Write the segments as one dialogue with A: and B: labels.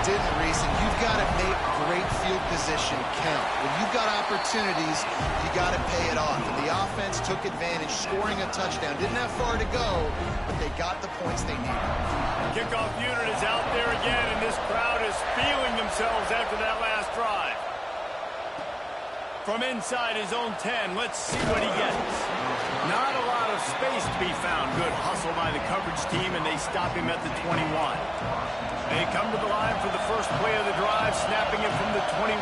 A: didn't, Reese, and you've got to make great field position count. When you've got opportunities, you got to pay it off. And the offense took advantage, scoring a touchdown. Didn't have far to go, but they got the points they needed.
B: Kickoff unit is out there again, and this crowd is feeling themselves after that last drive. From inside his own 10, let's see what he gets. Not a lot of space to be found. Good hustle by the coverage team, and they stop him at the 21. They come to the line for the first play of the drive, snapping it from the 21.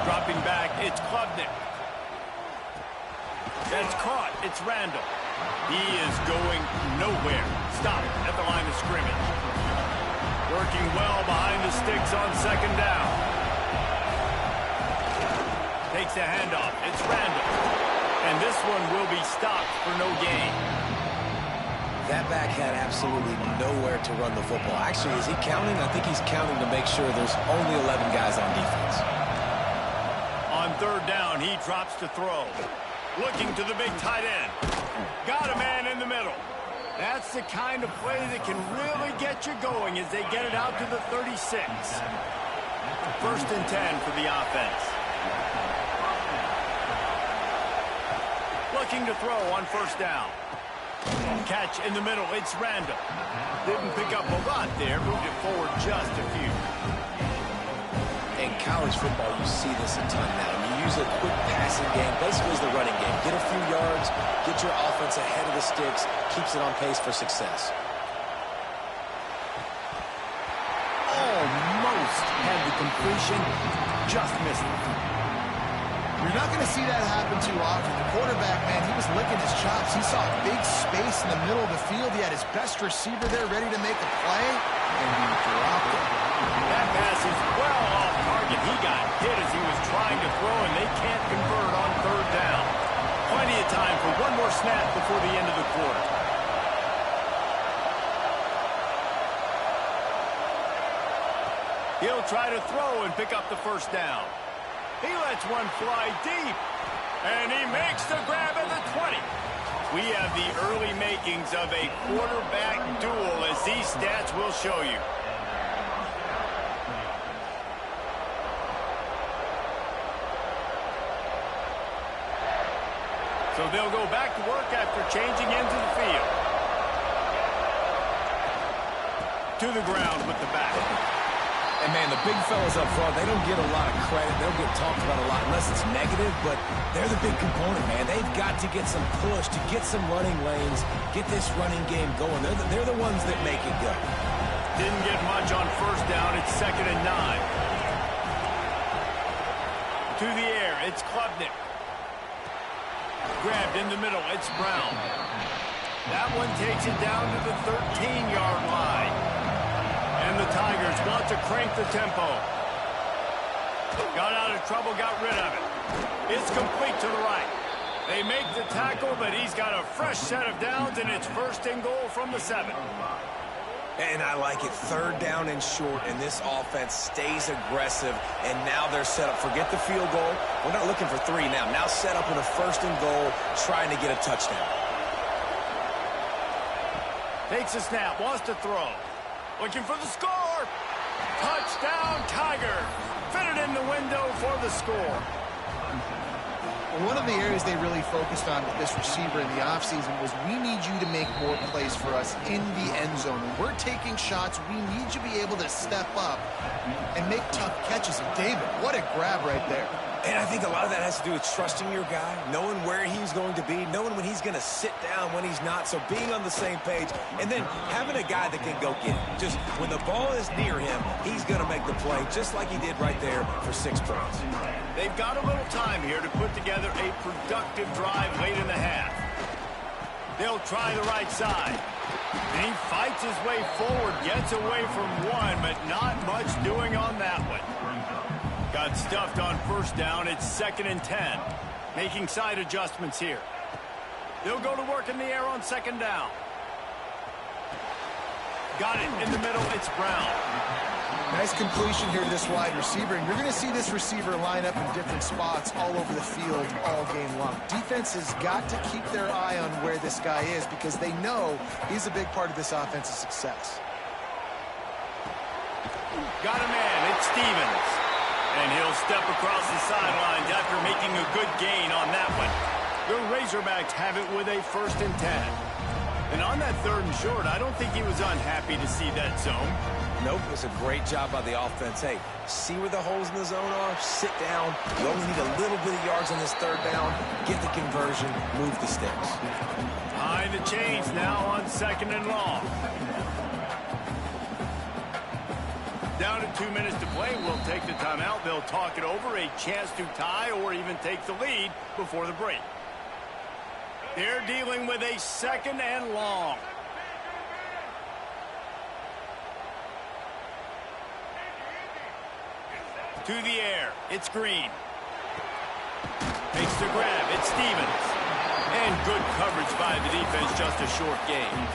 B: Dropping back, it's Klubnik. That's caught. It's Randall. He is going nowhere. Stop at the line of scrimmage. Working well behind the sticks on second down. Takes the handoff. It's Randall. And this one will be stopped for no gain.
C: That back had absolutely nowhere to run the football. Actually, is he counting? I think he's counting to make sure there's only 11 guys on defense.
B: On third down, he drops to throw. Looking to the big tight end. Got a man in the middle. That's the kind of play that can really get you going as they get it out to the 36. First and 10 for the offense. Looking to throw on first down. Catch in the middle, it's Randall. Didn't pick up a lot there, moved it forward just a few.
C: In college football, you see this a ton now. You use a quick passing game, basically as the running game. Get a few yards, get your offense ahead of the sticks, keeps it on pace for success.
B: Almost had the completion, just missed it.
A: You're not going to see that happen too often. The quarterback, man, he was licking his chops. He saw a big space in the middle of the field. He had his best receiver there ready to make a play, and he dropped it.
B: That pass is well off target. He got hit as he was trying to throw, and they can't convert on third down. Plenty of time for one more snap before the end of the quarter. He'll try to throw and pick up the first down. He lets one fly deep, and he makes the grab at the 20. We have the early makings of a quarterback duel, as these stats will show you. So they'll go back to work after changing into the field. To the ground with the back.
C: And, man, the big fellas up front, they don't get a lot of credit. They don't get talked about a lot unless it's negative, but they're the big component, man. They've got to get some push, to get some running lanes, get this running game going. They're the ones that make it go.
B: Didn't get much on first down. It's 2nd and 9. To the air, it's Klubnik. Grabbed in the middle, it's Brown. That one takes it down to the 13-yard line. And the Tigers want to crank the tempo. Got out of trouble, got rid of it. It's complete to the right. They make the tackle, but he's got a fresh set of downs, and it's 1st and goal from the 7.
C: And I like it. 3rd down and short, and this offense stays aggressive, and now they're set up. Forget the field goal. We're not looking for 3 now. Now set up with a 1st and goal, trying to get a touchdown.
B: Takes a snap, wants to throw. Looking for the score. Touchdown, Tiger. Fitted in the window for the score.
A: One of the areas they really focused on with this receiver in the offseason was, we need you to make more plays for us in the end zone. When we're taking shots, we need you to be able to step up and make tough catches. And David, what a grab right there.
C: And I think a lot of that has to do with trusting your guy, knowing where he's going to be, knowing when he's going to sit down, when he's not, so being on the same page, and then having a guy that can go get it. Just when the ball is near him, he's going to make the play, just like he did right there for 6 points.
B: They've got a little time here to put together a productive drive late in the half. They'll try the right side. And he fights his way forward, gets away from one, but not much doing on that one. Got stuffed on first down. It's 2nd and 10. Making side adjustments here. They'll go to work in the air on 2nd down. Got it in the middle. It's Brown.
A: Nice completion here to this wide receiver, and you're going to see this receiver line up in different spots all over the field all game long. Defense has got to keep their eye on where this guy is because they know he's a big part of this offense's success.
B: Got a man, it's Stevens. And he'll step across the sidelines after making a good gain on that one. The Razorbacks have it with a 1st and 10. And on that 3rd and short, I don't think he was unhappy to see that zone.
C: Nope, it was a great job by the offense. Hey, see where the holes in the zone are? Sit down. You only need a little bit of yards on this 3rd down. Get the conversion. Move the sticks.
B: Behind the chains now on 2nd and long. Down to 2 minutes to play. We'll take the timeout. They'll talk it over. A chance to tie or even take the lead before the break. They're dealing with a 2nd and long. To the air. It's Green. Makes the grab. It's Stevens. And good coverage by the defense. Just a short gain.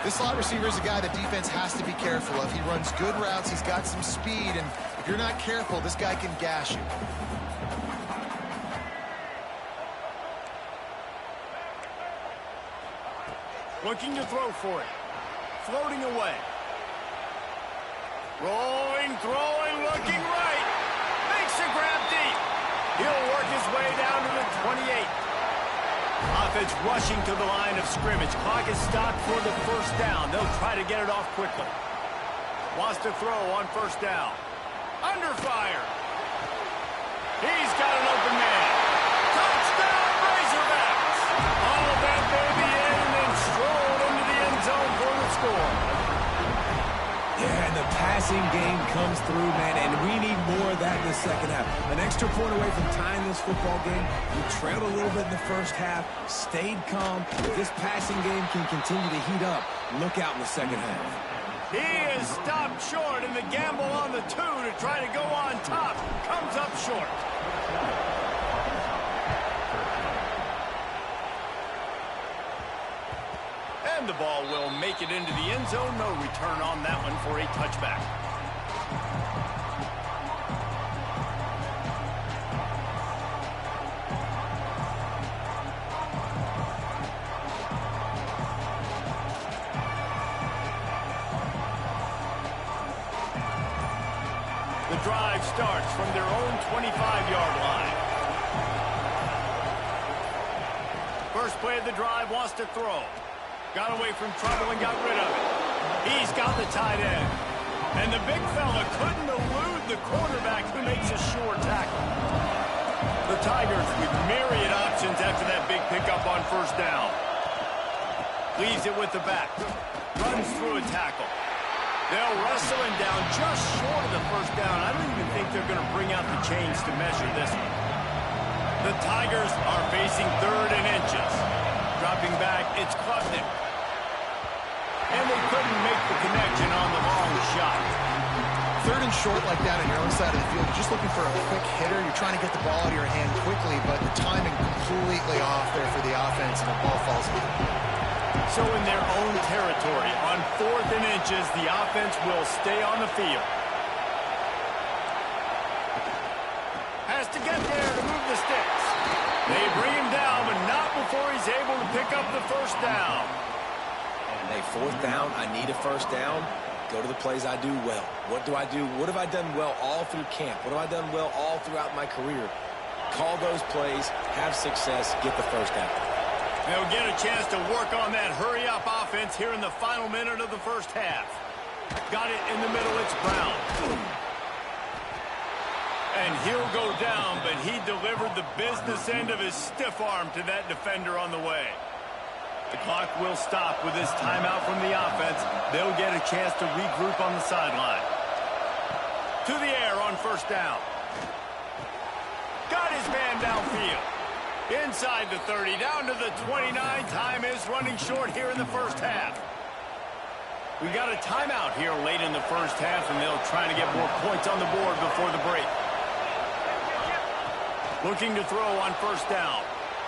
A: This slot receiver is a guy the defense has to be careful of. He runs good routes. He's got some speed, and if you're not careful, this guy can gash you.
B: Looking to throw for it. Floating away. Rolling, throwing, looking right. Makes a grab deep. He'll work his way down to the 28. Offense rushing to the line of scrimmage. Clock is stopped for the 1st down. They'll try to get it off quickly. Wants to throw on 1st down. Under fire. He's got an open man. Touchdown, Razorbacks. All that baby in and then strolled into the end zone for the score.
C: Yeah, and the passing game comes through, man, and we need more of that in the 2nd half. An extra point away from tying this football game. We trailed a little bit in the 1st half, stayed calm. If this passing game can continue to heat up, look out in the 2nd half.
B: He is stopped short, and the gamble on the 2 to try to go on top comes up short. And the ball will make it into the end zone. No return on that one for a touchback. The drive starts from their own 25-yard line. First play of the drive, wants to throw. Got away from trouble and got rid of it. He's got the tight end. And the big fella couldn't elude the quarterback who makes a sure tackle. The Tigers with myriad options after that big pickup on 1st down. Leaves it with the back. Runs through a tackle. They'll wrestle him down just short of the 1st down. I don't even think they're going to bring out the chains to measure this one. The Tigers are facing 3rd and inches. Dropping back, it's Klubnik. And they couldn't make the connection on the long shot.
A: 3rd and short like that on your own side of the field, you're just looking for a quick hitter. You're trying to get the ball out of your hand quickly, but the timing completely off there for the offense, and the ball falls in.
B: So in their own territory, on 4th and inches, the offense will stay on the field. Has to get there to move the sticks. They bring him down, but not before he's able to pick up the 1st down.
C: Hey, 4th down, I need a 1st down. Go to the plays I do well. What do I do? What have I done well all through camp? What have I done well all throughout my career? Call those plays, have success, get the 1st down.
B: They'll get a chance to work on that hurry-up offense here in the final minute of the 1st half. Got it in the middle, it's Brown. And he'll go down, but he delivered the business end of his stiff arm to that defender on the way. The clock will stop with this timeout from the offense. They'll get a chance to regroup on the sideline. To the air on 1st down. Got his man downfield. Inside the 30, down to the 29. Time is running short here in the 1st half. We got a timeout here late in the 1st half, and they'll try to get more points on the board before the break. Looking to throw on 1st down.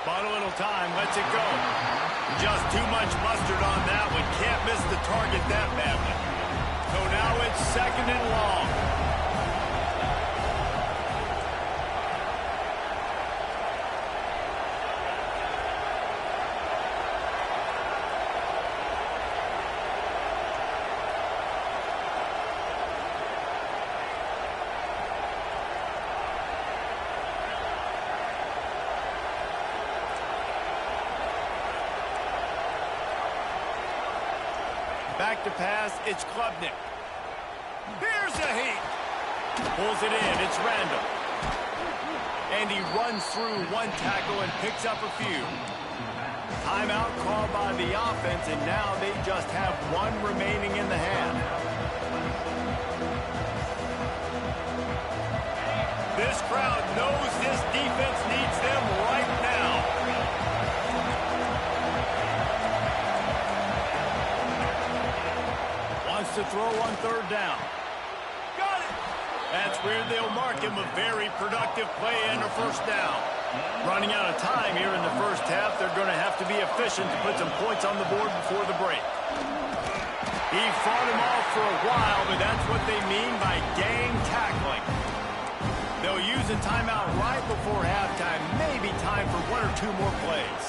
B: Bought a little time, lets it go. Just too much mustard on that one. Can't miss the target that badly. So now it's 2nd and long. Back to pass, it's Klubnik. Here's a heat. Pulls it in, it's Randall. And he runs through one tackle and picks up a few. Timeout called by the offense, and now they just have one remaining in the half. This crowd knows this defense needs them right now. Wants to throw on 3rd down. Got it! That's where they'll mark him a very productive play and a 1st down. Running out of time here in the 1st half, they're going to have to be efficient to put some points on the board before the break. He fought him off for a while, but that's what they mean by gang tackling. They'll use a timeout right before halftime, maybe time for 1 or 2 more plays.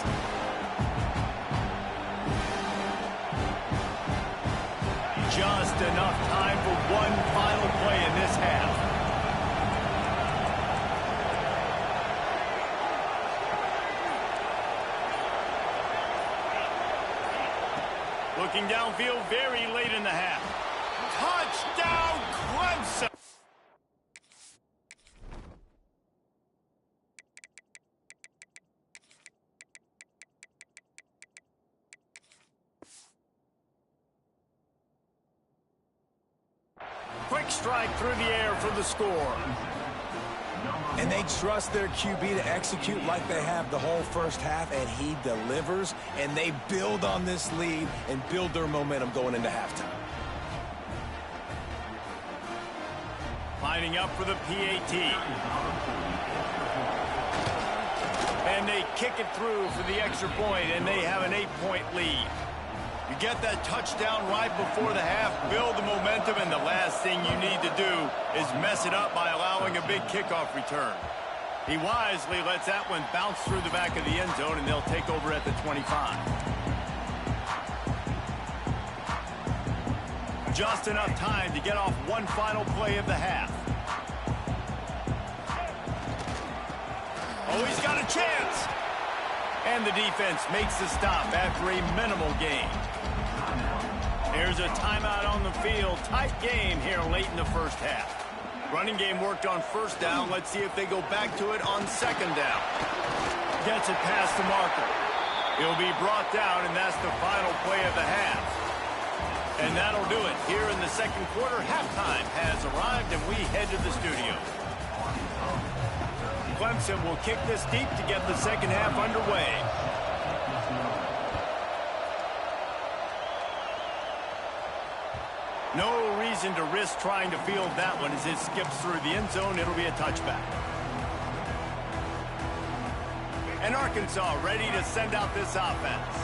B: Just enough time for one final play in this half. Looking downfield very late in the half. Touchdown, Clemson! Quick strike through the air for the score.
C: And they trust their QB to execute like they have the whole 1st half, and he delivers, and they build on this lead and build their momentum going into halftime.
B: Lining up for the PAT. And they kick it through for the extra point, and they have an 8-point lead. You get that touchdown right before the half, build the momentum, and the last thing you need to do is mess it up by allowing a big kickoff return. He wisely lets that one bounce through the back of the end zone, and they'll take over at the 25. Just enough time to get off one final play of the half. Oh, he's got a chance! And the defense makes the stop after a minimal gain. Here's a timeout on the field. Tight game here late in the 1st half. Running game worked on 1st down. Let's see if they go back to it on 2nd down. Gets it past the marker. He'll be brought down, and that's the final play of the half. And that'll do it. Here in the 2nd quarter, halftime has arrived, and we head to the studio. Clemson will kick this deep to get the 2nd half underway. No reason to risk trying to field that one as it skips through the end zone. It'll be a touchback. And Arkansas ready to send out this offense.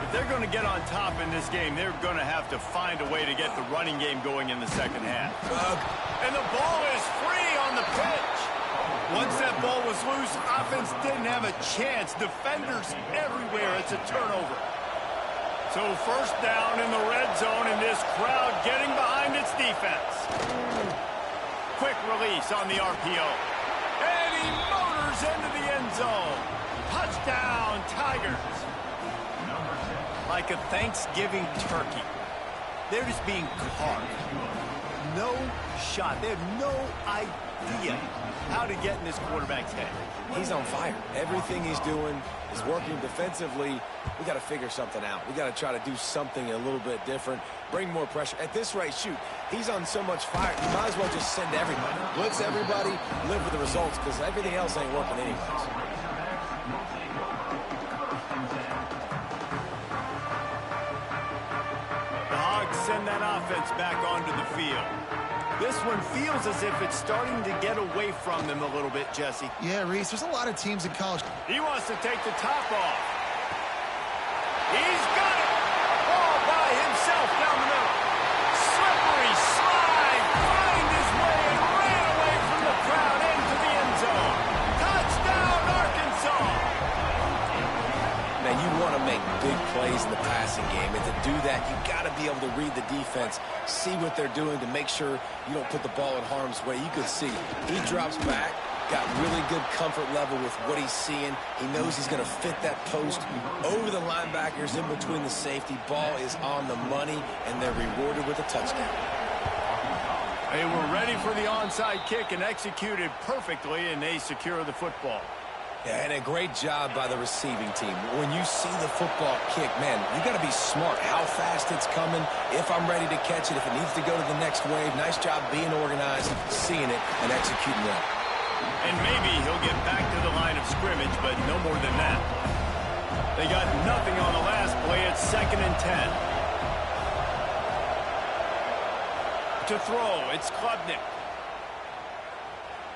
B: If they're going to get on top in this game, they're going to have to find a way to get the running game going in the 2nd half. And the ball is free on the pitch. Once that ball was loose, offense didn't have a chance. Defenders everywhere. It's a turnover. So 1st down in the red zone, and this crowd getting behind its defense. Quick release on the RPO. And he motors into the end zone. Touchdown, Tigers. Like a Thanksgiving turkey. They're just being carved. No shot. They have no idea how to get in this quarterback's head.
C: He's on fire. Everything he's doing is working defensively. We got to figure something out. We got to try to do something a little bit different, bring more pressure. At this rate, shoot, he's on so much fire, you might as well just send everybody. Blitz everybody, live with the results, because everything else ain't working anyways.
B: The Hogs send that offense back onto the field. This one feels as if it's starting to get away from them a little bit, Jesse.
A: Yeah, Reese, there's a lot of teams in college.
B: He wants to take the top off. He's got it! All by himself down the middle. Slippery
C: passing game. And to do that, you got to be able to read the defense, see what they're doing to make sure you don't put the ball in harm's way. You could see he drops back, got really good comfort level with what he's seeing. He knows he's going to fit that post over the linebackers in between the safety. Ball is on the money, and they're rewarded with a touchdown.
B: They were ready for the onside kick and executed perfectly, and they secure the football.
C: Yeah, and a great job by the receiving team. When you see the football kick, man, you got to be smart how fast it's coming, if I'm ready to catch it, if it needs to go to the next wave. Nice job being organized, seeing it, and executing well.
B: And maybe he'll get back to the line of scrimmage, but no more than that. They got nothing on the last play. It's 2nd and 10. To throw, it's Klubnik.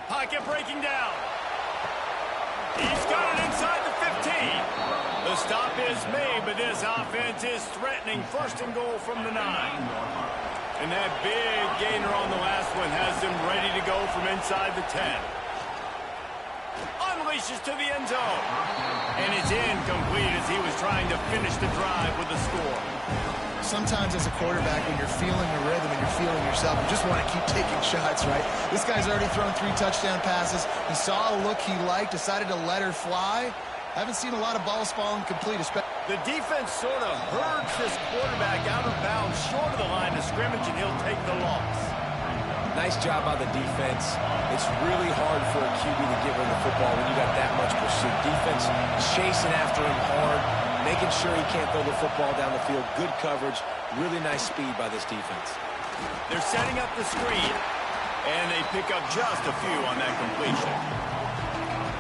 B: Pocket breaking down. He's got it inside the 15. The stop is made, but this offense is threatening 1st and goal from the 9. And that big gainer on the last one has them ready to go from inside the 10. Unleashes to the end zone. And it's incomplete as he was trying to finish the drive with a score.
A: Sometimes as a quarterback, when you're feeling the rhythm and you're feeling yourself, you just want to keep taking shots, right? This guy's already thrown 3 touchdown passes. He saw a look he liked, decided to let her fly. Haven't seen a lot of balls falling complete.
B: The defense sort of herds this quarterback out of bounds short of the line of scrimmage, and he'll take the loss.
C: Nice job by the defense. It's really hard for a QB to give him the football when you got that much pursuit. Defense chasing after him hard, making sure he can't throw the football down the field. Good coverage, really nice speed by this defense.
B: They're setting up the screen, and they pick up just a few on that completion.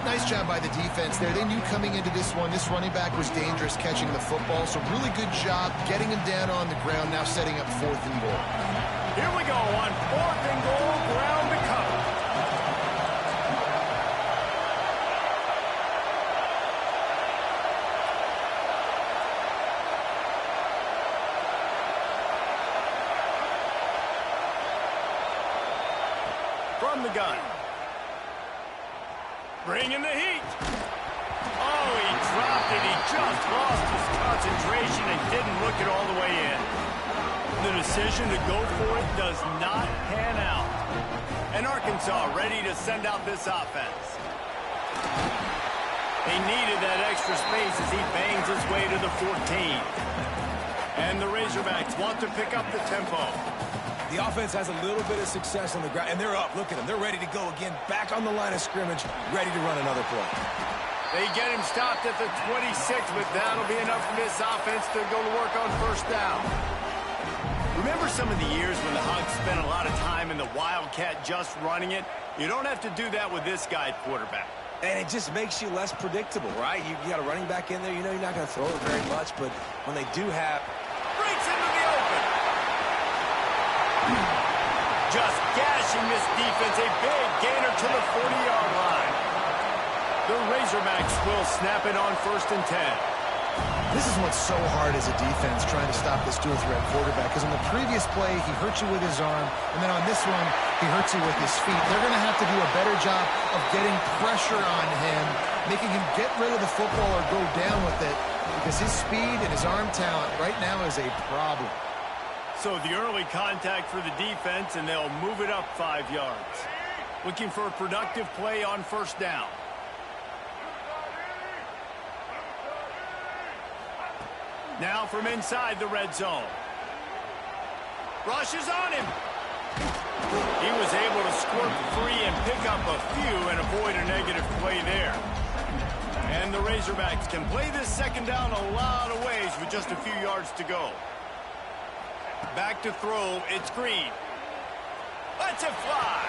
A: Nice job by the defense there. They knew coming into this one, this running back was dangerous catching the football, so really good job getting him down on the ground, now setting up 4th and goal.
B: Here we go on 4th and goal, ground to cover. From the gun. Bringing the heat. Oh, he dropped it. He just lost his concentration and didn't look it all the way in. The decision to go for it does not pan out. And Arkansas ready to send out this offense. They needed that extra space as he bangs his way to the 14. And the Razorbacks want to pick up the tempo.
C: The offense has a little bit of success on the ground, and they're up. Look at them. They're ready to go again, back on the line of scrimmage, ready to run another play.
B: They get him stopped at the 26, but that'll be enough for this offense to go to work on 1st down. Remember some of the years when the Hogs spent a lot of time in the Wildcat just running it? You don't have to do that with this guy at quarterback.
C: And it just makes you less predictable, right? You got a running back in there. You know you're not going to throw it very much, but when they do have...
B: Breaks into the open. Just gashing this defense. A big gainer to the 40-yard line. The Razorbacks will snap it on 1st and 10.
A: This is what's so hard as a defense, trying to stop this dual-threat quarterback, because on the previous play, he hurt you with his arm, and then on this one, he hurts you with his feet. They're going to have to do a better job of getting pressure on him, making him get rid of the football or go down with it, because his speed and his arm talent right now is a problem.
B: So the early contact for the defense, and they'll move it up 5 yards. Looking for a productive play on 1st down. Now from inside the red zone. Rushes on him. He was able to squirt free and pick up a few and avoid a negative play there. And the Razorbacks can play this 2nd down a lot of ways with just a few yards to go. Back to throw, it's Green. Lets it fly.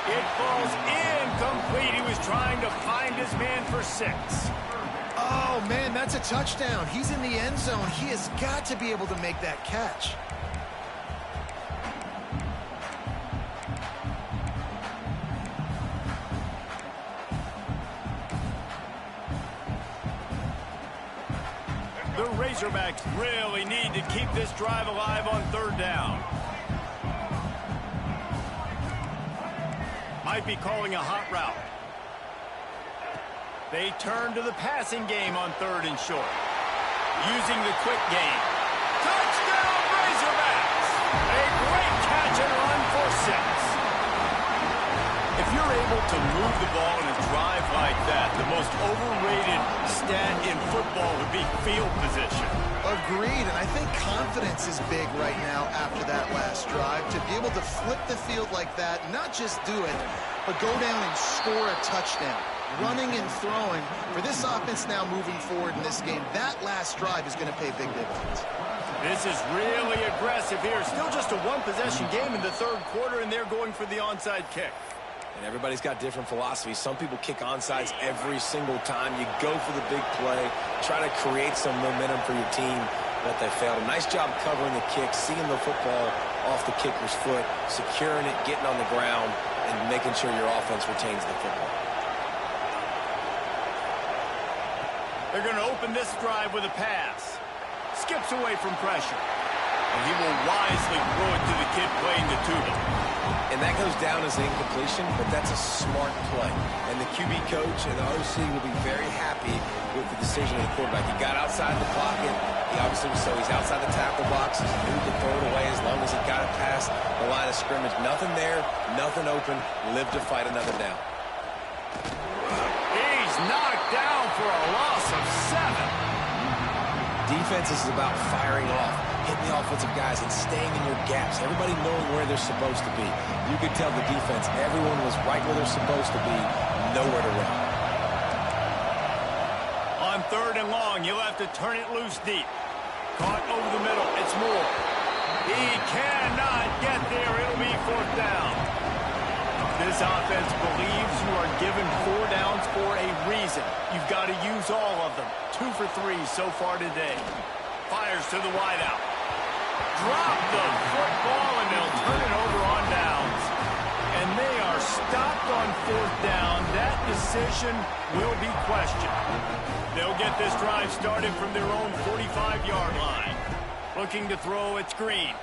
B: It falls incomplete. He was trying to find his man for 6.
A: Oh, man, that's a touchdown. He's in the end zone. He has got to be able to make that catch.
B: The Razorbacks really need to keep this drive alive on 3rd down. Might be calling a hot route. They turn to the passing game on 3rd and short. using the quick game. Touchdown, Razorbacks! A great catch and run for 6. If you're able to move the ball in a drive like that, the most overrated stat in football would be field position.
A: Agreed, and I think confidence is big right now after that last drive. To be able to flip the field like that, not just do it, but go down and score a touchdown. Running and throwing. For this offense now moving forward in this game, that last drive is going to pay big dividends.
B: This is really aggressive here. Still just a one-possession game in the third quarter, and they're going for the onside kick.
C: And everybody's got different philosophies. Some people kick onside every single time. You go for the big play, try to create some momentum for your team, but they failed. A nice job covering the kick, seeing the football off the kicker's foot, securing it, getting on the ground, and making sure your offense retains the football.
B: They're going to open this drive with a pass. Skips away from pressure. And he will wisely throw it to the kid playing the tuba.
C: And that goes down as an incompletion, but that's a smart play. And the QB coach and the OC will be very happy with the decision of the quarterback. He got outside the pocket. He obviously so he's outside the tackle box. He's moved to throw it away as long as he got it past the line of scrimmage. Nothing there, nothing open. Live to fight another down.
B: He's knocked down for a loss of 7.
C: Defense is about firing off, hitting the offensive guys, and staying in your gaps. Everybody knowing where they're supposed to be. You could tell the defense, everyone was right where they're supposed to be, nowhere to run.
B: On 3rd and long, you'll have to turn it loose deep. Caught over the middle. It's Moore. He cannot get there. It'll be 4th down. This offense believes you are given 4 downs for a reason. You've got to use all of them. 2 for 3 so far today. Fires to the wideout. Drop the football, and they'll turn it over on downs. And they are stopped on 4th down. That decision will be questioned. They'll get this drive started from their own 45-yard line. Looking to throw, it's Green.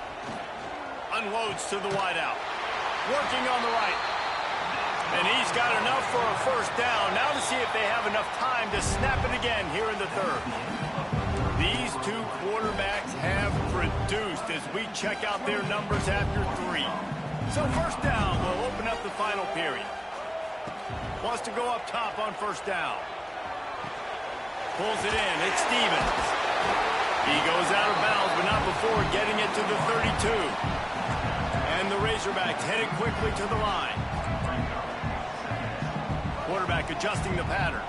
B: Unloads to the wideout. Working on the right. And he's got enough for a 1st down. Now to see if they have enough time to snap it again here in the 3rd. These two quarterbacks have produced as we check out their numbers after 3. So 1st down will open up the final period. Wants to go up top on 1st down. Pulls it in. It's Stevens. He goes out of bounds, but not before getting it to the 32. And the Razorbacks headed quickly to the line. Quarterback adjusting the pattern.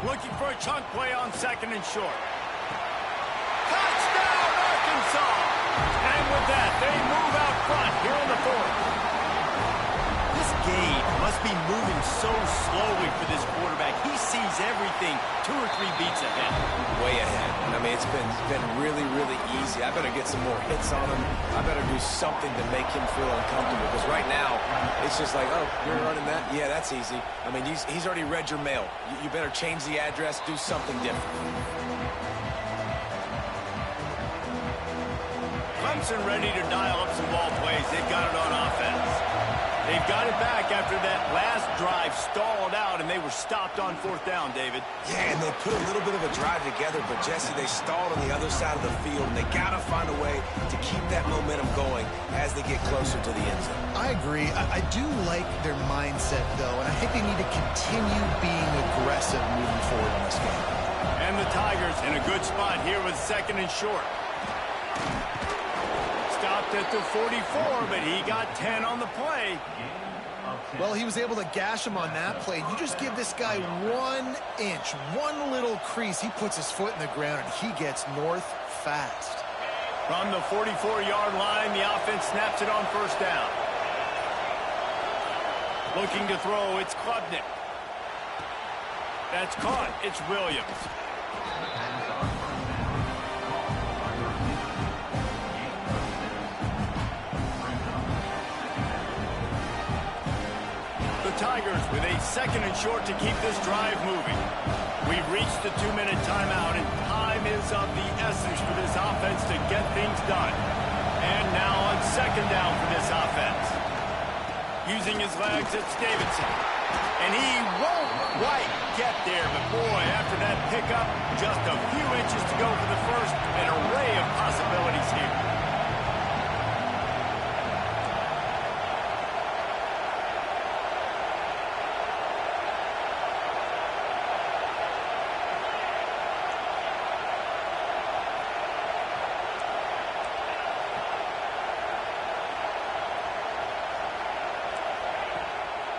B: Looking for a chunk play on 2nd and short. Touchdown, Arkansas! And with that, they move out front here in the 4th. This game must be moving so slowly for this quarterback. He sees everything 2 or 3 beats ahead.
C: Way ahead. I mean, it's been really, really easy. I better get some more hits on him. I better do something to make him feel uncomfortable. Because right now, it's just like, oh, you're running that? Yeah, that's easy. I mean, he's already read your mail. You better change the address, do something different.
B: Clemson ready to dial up some ball plays. They've got it on offense. They've got it back after that last drive stalled out, and they were stopped on 4th down, David.
C: Yeah, and they put a little bit of a drive together, but, Jesse, they stalled on the other side of the field, and they got to find a way to keep that momentum going as they get closer to the end zone.
A: I agree. I do like their mindset, though, and I think they need to continue being aggressive moving forward in this game.
B: And the Tigers in a good spot here with 2nd and short. Stopped at the 44, but he got 10 on the play.
A: Well, he was able to gash him on that play. You just give this guy 1 inch, one little crease. He puts his foot in the ground, and he gets north fast.
B: From the 44-yard line, the offense snaps it on 1st down. Looking to throw, it's Klubnik. That's caught. It's Williams. The Tigers with a 2nd and short to keep this drive moving. We've reached the 2-minute timeout, and time is of the essence for this offense to get things done. And now on 2nd down for this offense. Using his legs, it's Davidson. And he won't quite get there, but boy, after that pickup, just a few inches to go for the first. An array of possibilities here.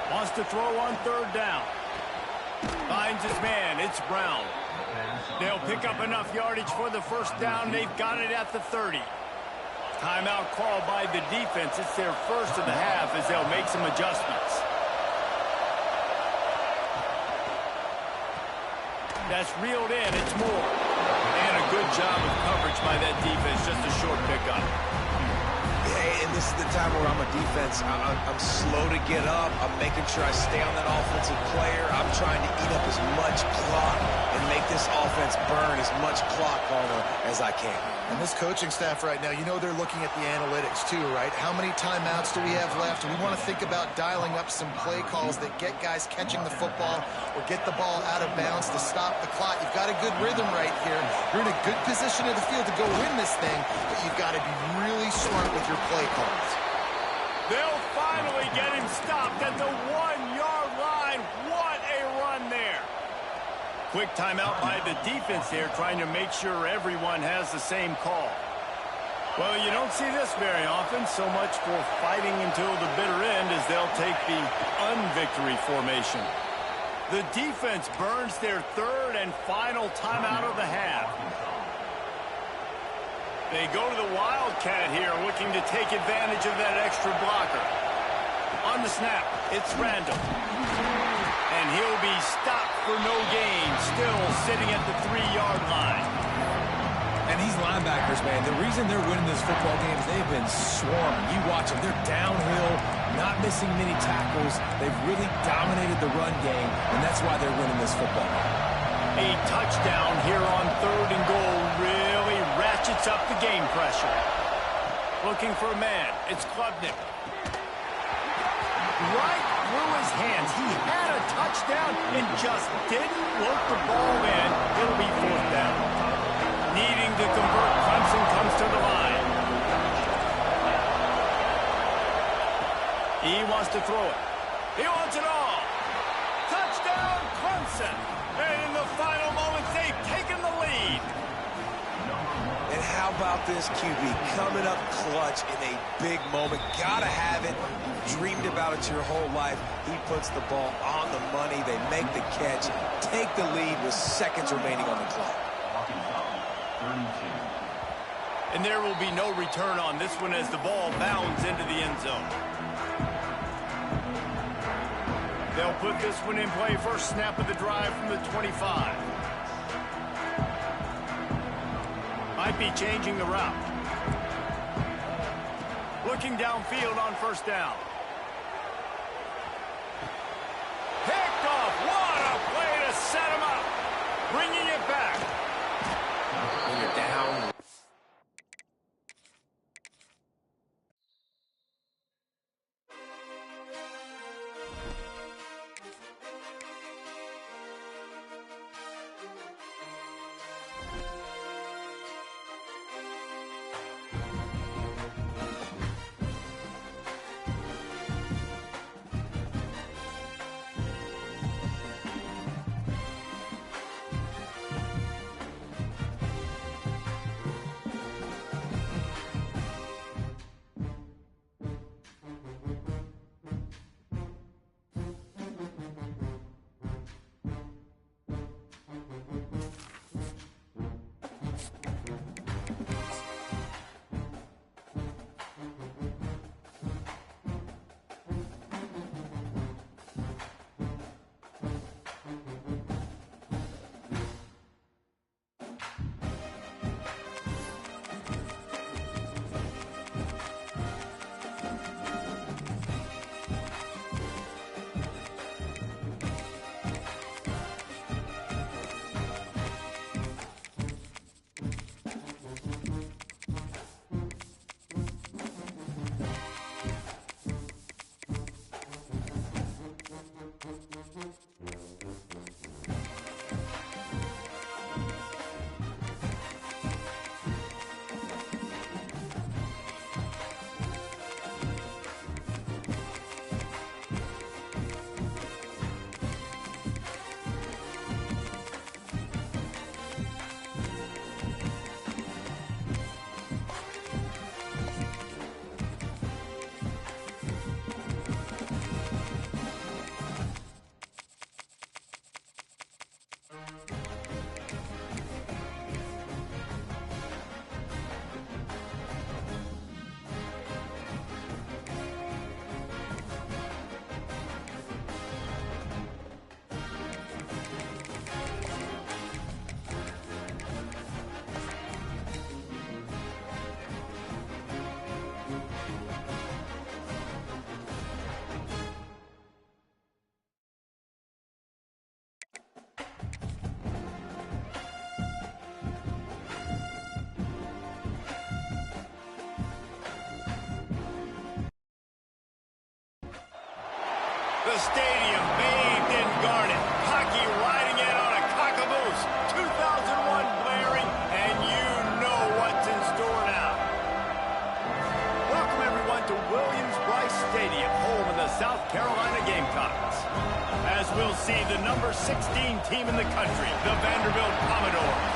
B: Wants to throw on third down. Finds his man. It's Brown. They'll pick up enough yardage for the first down. They've got it at the 30. Timeout called by the defense. It's their first of the half as they'll make some adjustments. That's reeled in. It's Moore. And a good job of coverage by that defense. Just a short pickup.
C: Hey, and this is the time where I'm a defense. I'm slow to get up. I'm making sure I stay on that offensive player. I'm trying to eat up as much clock and make this offense burn as much clock as I can.
A: And this coaching staff right now, you know they're looking at the analytics too, right? How many timeouts do we have left? We want to think about dialing up some play calls that get guys catching the football or get the ball out of bounds to stop the clock. You've got a good rhythm right here. You're in a good position of the field to go win this thing, but you've got to be really smart with your play calls.
B: They'll finally get him stopped at the 1-yard line. What a run there. Quick timeout by the defense there, trying to make sure everyone has the same call. Well, you don't see this very often. So much for fighting until the bitter end as they'll take the unvictory formation. The defense burns their third and final timeout of the half. They go to the Wildcat here, looking to take advantage of that extra blocker. On the snap, it's Randall. And he'll be stopped for no gain, still sitting at the 3-yard line.
C: And these linebackers, man, the reason they're winning this football game is they've been swarming. You watch them. They're downhill, not missing many tackles. They've really dominated the run game, and that's why they're winning this football game.
B: A touchdown here on 3rd and goal really ratchets up the game pressure. Looking for a man. It's Klubnik. Right through his hands. He had a touchdown and just didn't work the ball in. It'll be 4th down. Needing to convert, Clemson comes to the line. He wants to throw it. He wants it all. Touchdown, Clemson. And in the final moments, they've taken the lead.
C: And how about this QB coming up clutch in a big moment? Gotta have it. Dreamed about it your whole life. He puts the ball on the money. They make the catch, take the lead with seconds remaining on the clock.
B: And there will be no return on this one as the ball bounds into the end zone. They'll put this one in play. First snap of the drive from the 25. Might be changing the route. Looking downfield on 1st down. Picked off. What a play to set him up. Bringing it back.
C: When you're down.
B: The stadium bathed in garnet. Hockey riding in on a cock-a-moose. 2001 blaring, and you know what's in store now. Welcome, everyone, to Williams-Brice Stadium, home of the South Carolina Gamecocks. As we'll see, the number 16 team in the country, the Vanderbilt Commodores,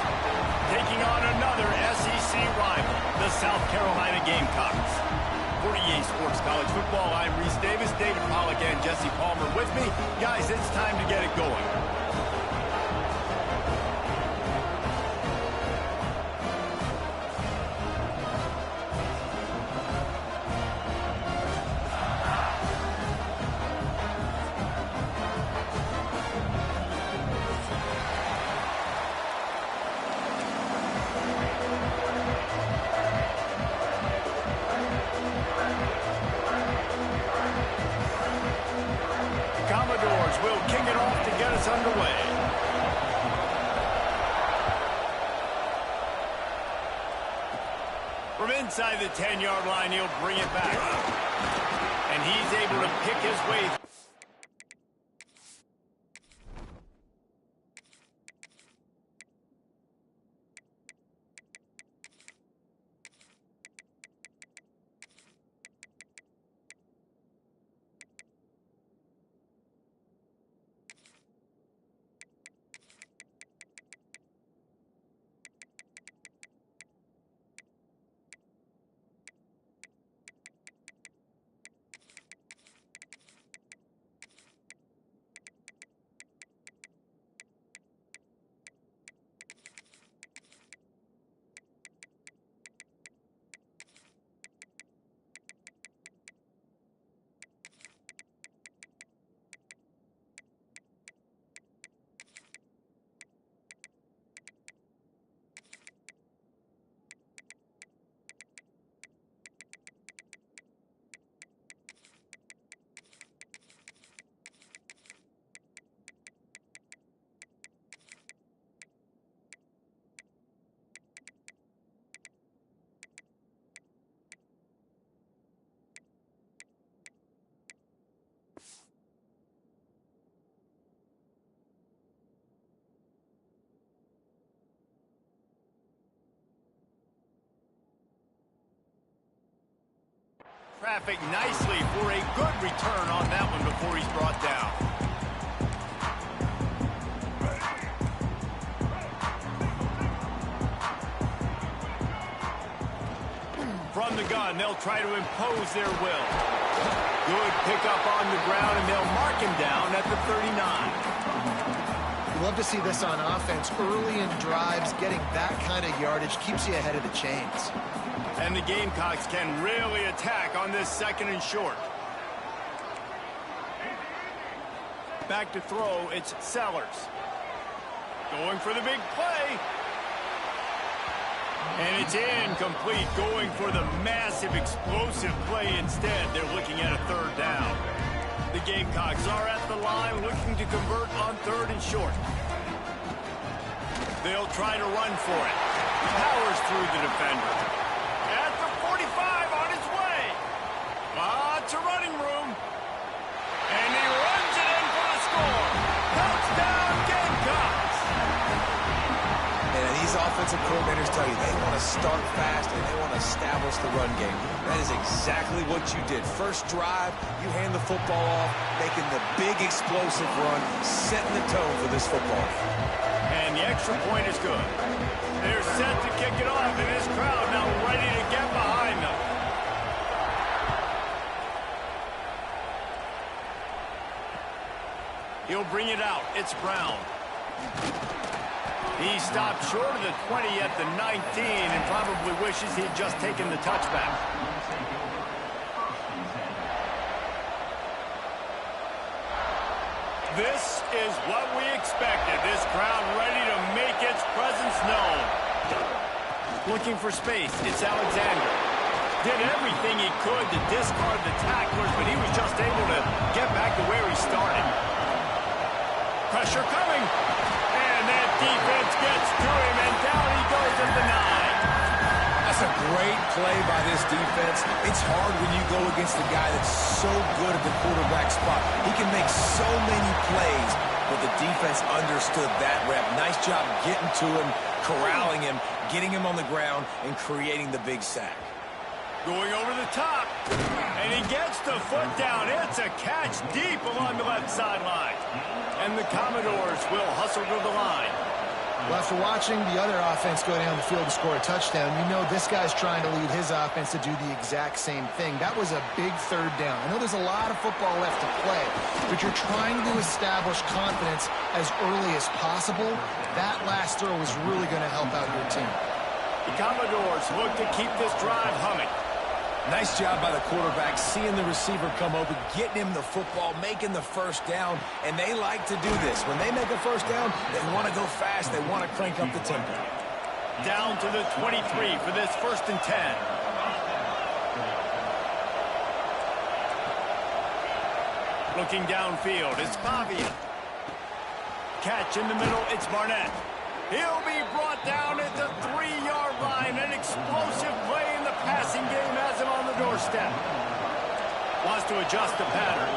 B: taking on another SEC rival, the South Carolina Gamecocks. For EA Sports College Football, I'm Reese Davis, David Pollack, and Jesse Palmer with me. Guys, it's time to get it going. Commodores will kick it off to get us underway. From inside the 10-yard line, he'll bring it back. And he's able to pick his way. Traffic nicely for a good return on that one before he's brought down. From the gun, they'll try to impose their will. Good pickup on the ground, and they'll mark him down at the 39.
A: You love to see this on offense. Early in drives, getting that kind of yardage keeps you ahead of the chains.
B: And the Gamecocks can really attack on this second and short. Back to throw, it's Sellers. Going for the big play. And it's incomplete, going for the massive explosive play instead. They're looking at a third down. The Gamecocks are at the line looking to convert on third and short. They'll try to run for it. Powers through the defender. At the 45 on his way. Lots of running room. And he runs it in for the score. Touchdown Gamecocks.
C: And these offensive coordinators tell you they want to start fast and they want to establish the run game. That is exactly what you did. First drive, you hand the football off, making the big explosive run, setting the tone for this football.
B: And the extra point is good. They're set to kick it off, and this crowd now ready to get behind them. He'll bring it out. It's Brown. He stopped short of the 20 at the 19 and probably wishes he'd just taken the touchback. This is what we expected. This crowd ready to make its presence known. Looking for space, it's Alexander. Did everything he could to discard the tacklers, but he was just able to get back to where he started. Pressure coming. And that defense gets to him, and down he goes at the 9.
C: That's a great Great play by this defense. It's hard when you go against a guy that's so good at the quarterback spot. He can make so many plays, but the defense understood that rep. Nice job getting to him, corralling him, getting him on the ground, and creating the big sack.
B: Going over the top, and he gets the foot down. It's a catch deep along the left sideline. And the Commodores will hustle to the line.
A: Well, after watching the other offense go down the field to score a touchdown, you know this guy's trying to lead his offense to do the exact same thing. That was a big third down. I know there's a lot of football left to play, but you're trying to establish confidence as early as possible. That last throw was really going to help out your team.
B: The Commodores look to keep this drive humming.
C: Nice job by the quarterback, seeing the receiver come open, getting him the football, making the first down, and they like to do this. When they make a first down, they want to go fast. They want to crank up the tempo.
B: Down to the 23 for this 1st and 10. Looking downfield, it's Pavia. Catch in the middle, it's Barnett. He'll be brought down at the 3-yard line. An explosive play in the passing game has him on the doorstep. Wants to adjust the pattern.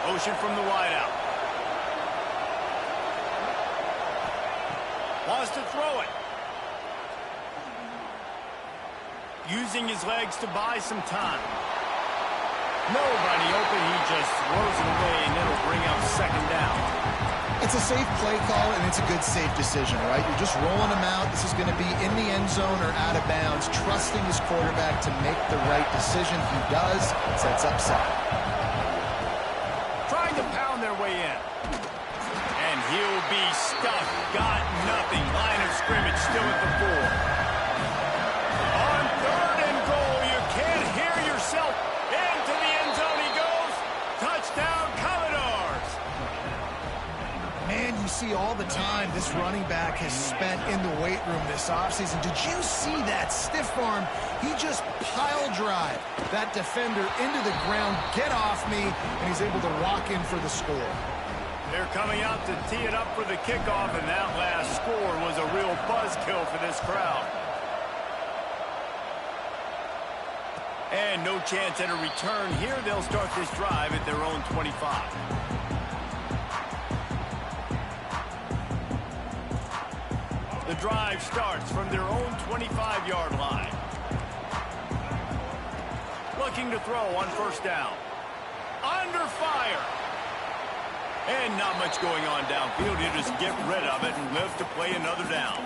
B: Motion from the wideout. Wants to throw it. Using his legs to buy some time. Nobody open, he just throws it away, and it'll bring up 2nd down.
A: It's a safe play call, and it's a good safe decision, right? You're just rolling him out. This is going to be in the end zone or out of bounds, trusting his quarterback to make the right decision. He does. Sets up second.
B: Trying to pound their way in. And he'll be stuffed. Got nothing. Line of scrimmage still at the 4. On 3rd and goal, you can't hear yourself. Into the end zone he goes. Touchdown, Commodores.
A: Man, you see all the time this running back has spent in the weight room this offseason. Did you see that stiff arm? He just pile drive that defender into the ground, get off me, and he's able to walk in for the score.
B: They're coming out to tee it up for the kickoff, and that last score was a real buzzkill for this crowd. And no chance at a return here. They'll start this drive at their own 25. The drive starts from their own 25-yard line. Looking to throw on 1st down. Under fire. And not much going on downfield. You just get rid of it and live to play another down.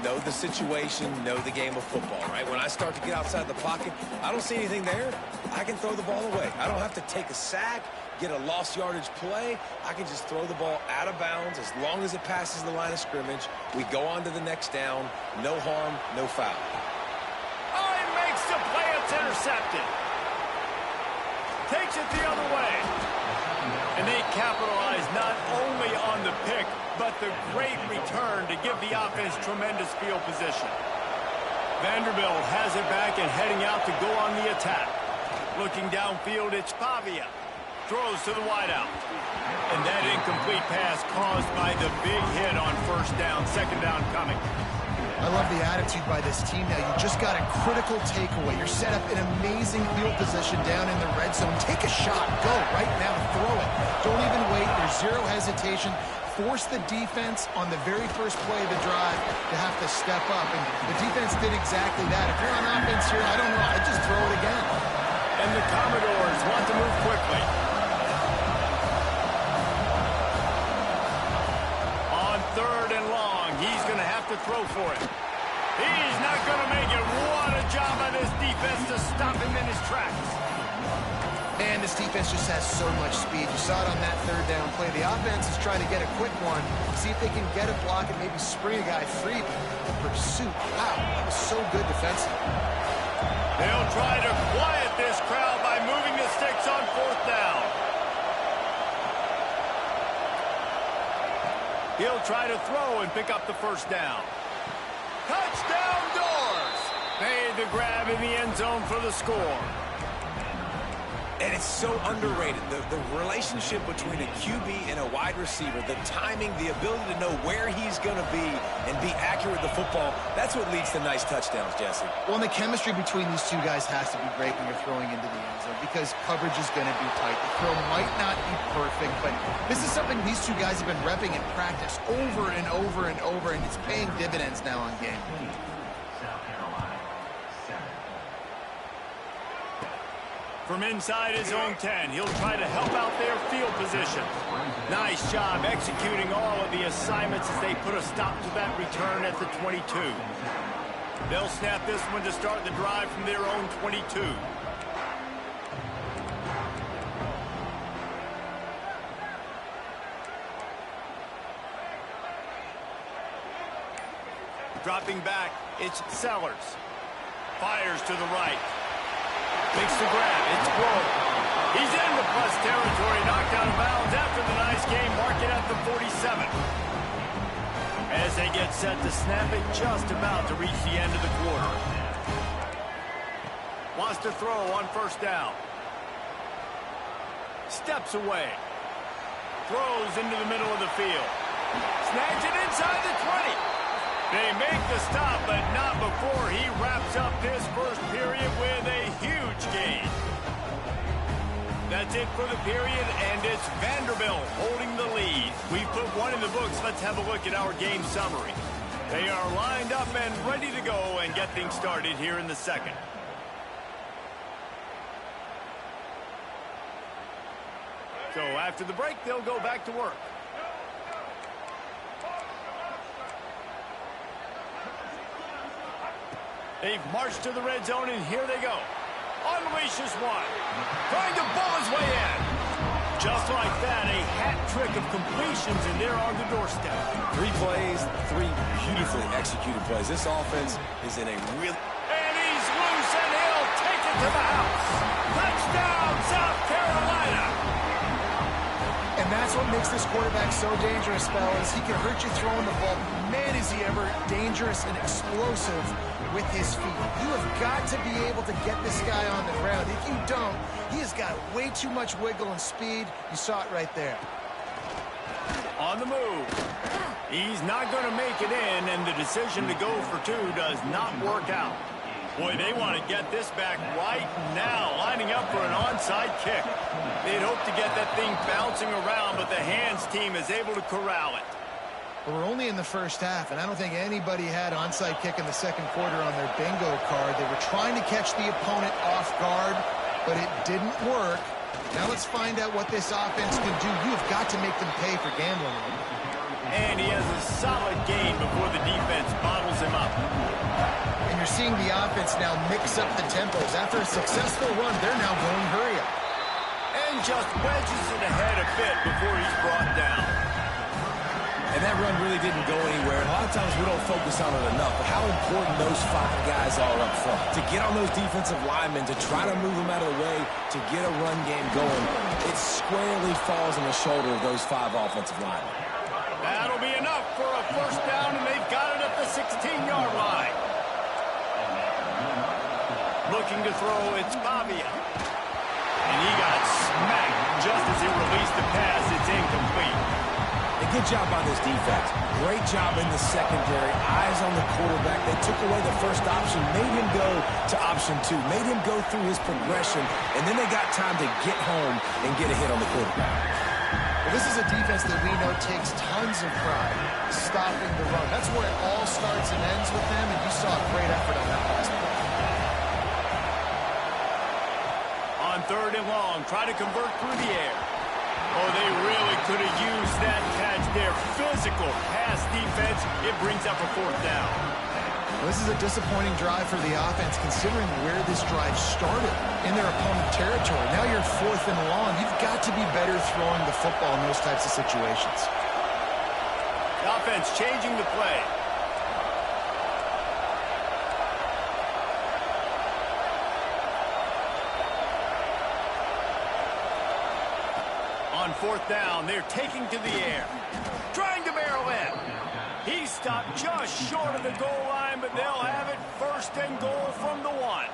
C: Know the situation, know the game of football, right? When I start to get outside the pocket, I don't see anything there. I can throw the ball away. I don't have to take a sack, get a lost yardage play. I can just throw the ball out of bounds as long as it passes the line of scrimmage. We go on to the next down. No harm, no foul.
B: Oh, he makes the play. It's intercepted. Takes it the other way. And they capitalize not only on the pick, but the great return to give the offense tremendous field position. Vanderbilt has it back and heading out to go on the attack. Looking downfield, it's Pavia. Throws to the wideout. And that incomplete pass caused by the big hit on 1st down, 2nd down coming.
A: I love the attitude by this team now. You just got a critical takeaway. You're set up in amazing field position down in the red zone. Take a shot. Go right now. Throw it. Don't even wait. There's zero hesitation. Force the defense on the very first play of the drive to have to step up. And the defense did exactly that. If you're on offense here, I don't know. I'd just throw it again.
B: And the Commodores want to move quickly. On 3rd and long, he's going to have to throw for it. He's not going to make it. What a job by this defense to stop him in his tracks.
A: And this defense just has so much speed. You saw it on that 3rd down play. The offense is trying to get a quick one, see if they can get a block and maybe spring a guy free. But the pursuit, wow, that was so good defensively.
B: They'll try to quiet this crowd by moving the sticks on 4th down. He'll try to throw and pick up the 1st down. Touchdown, Doors! Made the grab in the end zone for the score.
C: And it's so underrated. The relationship between a QB and a wide receiver, the timing, the ability to know where he's going to be and be accurate with the football, that's what leads to nice touchdowns, Jesse.
A: Well, and the chemistry between these two guys has to be great when you're throwing into the end zone because coverage is going to be tight. The throw might not be perfect, but this is something these two guys have been repping in practice over and over and over, and it's paying dividends now on game.
B: From inside his own 10, he'll try to help out their field position. Nice job executing all of the assignments as they put a stop to that return at the 22. They'll snap this one to start the drive from their own 22. Dropping back, it's Sellers. Fires to the right. Makes the grab. It's Grove. He's in the plus territory, knocked out of bounds after the nice game, marking at the 47. As they get set to snap it, just about to reach the end of the quarter. Wants to throw on first down. Steps away. Throws into the middle of the field. Snags it inside the 20. They make the stop, but not before he wraps up this first period with a huge gain. That's it for the period, and it's Vanderbilt holding the lead. We've put one in the books. Let's have a look at our game summary. They are lined up and ready to go and get things started here in the second. So after the break, they'll go back to work. They've marched to the red zone, and here they go. Unleashes one. Trying to ball his way in. Just like that, a hat trick of completions, and they're on the doorstep.
C: 3 plays, 3 beautifully executed plays. This offense is in a real...
B: And he's loose, and he'll take it to the house. Touchdown, South Carolina.
A: And that's what makes this quarterback so dangerous, fellas. He can hurt you throwing the ball. Man, is he ever dangerous and explosive with his feet. You have got to be able to get this guy on the ground. If you don't, he has got way too much wiggle and speed. You saw it right there.
B: On the move. He's not going to make it in, and the decision to go for 2 does not work out. Boy, they want to get this back right now, lining up for an onside kick. They'd hope to get that thing bouncing around, but the hands team is able to corral it.
A: Well, we're only in the first half, and I don't think anybody had onside kick in the second quarter on their bingo card. They were trying to catch the opponent off guard, but it didn't work. Now let's find out what this offense can do. You've got to make them pay for gambling.
B: And he has a solid gain before the defense bottles him up.
A: And you're seeing the offense now mix up the tempos. After a successful run, they're now going hurry up.
B: And just wedges it ahead a bit before he's brought down.
C: And that run really didn't go anywhere. A lot of times we don't focus on it enough, but how important those 5 guys are up front. To get on those defensive linemen, to try to move them out of the way, to get a run game going, it squarely falls on the shoulder of those 5 offensive linemen.
B: That'll be enough for a first down, and they've got it at the 16-yard line. Looking to throw, it's Pavia. And he got smacked just as he released the pass. It's incomplete.
C: A good job by this defense. Great job in the secondary. Eyes on the quarterback. They took away the first option, made him go to option 2, made him go through his progression, and then they got time to get home and get a hit on the quarterback.
A: Well, this is a defense that we know takes tons of pride stopping the run. That's where it all starts and ends with them, and you saw a great effort on that last play.
B: On 3rd and long, try to convert through the air. Oh, they really could have used that catch there. Physical pass defense. It brings up a 4th down.
A: Well, this is a disappointing drive for the offense, considering where this drive started in their opponent territory. Now you're 4th and long. You've got to be better throwing the football in those types of situations.
B: The offense changing the play. On 4th down, they're taking to the air. Trying to barrel in. He stopped just short of the goal line, but they'll have it 1st and goal from the 1.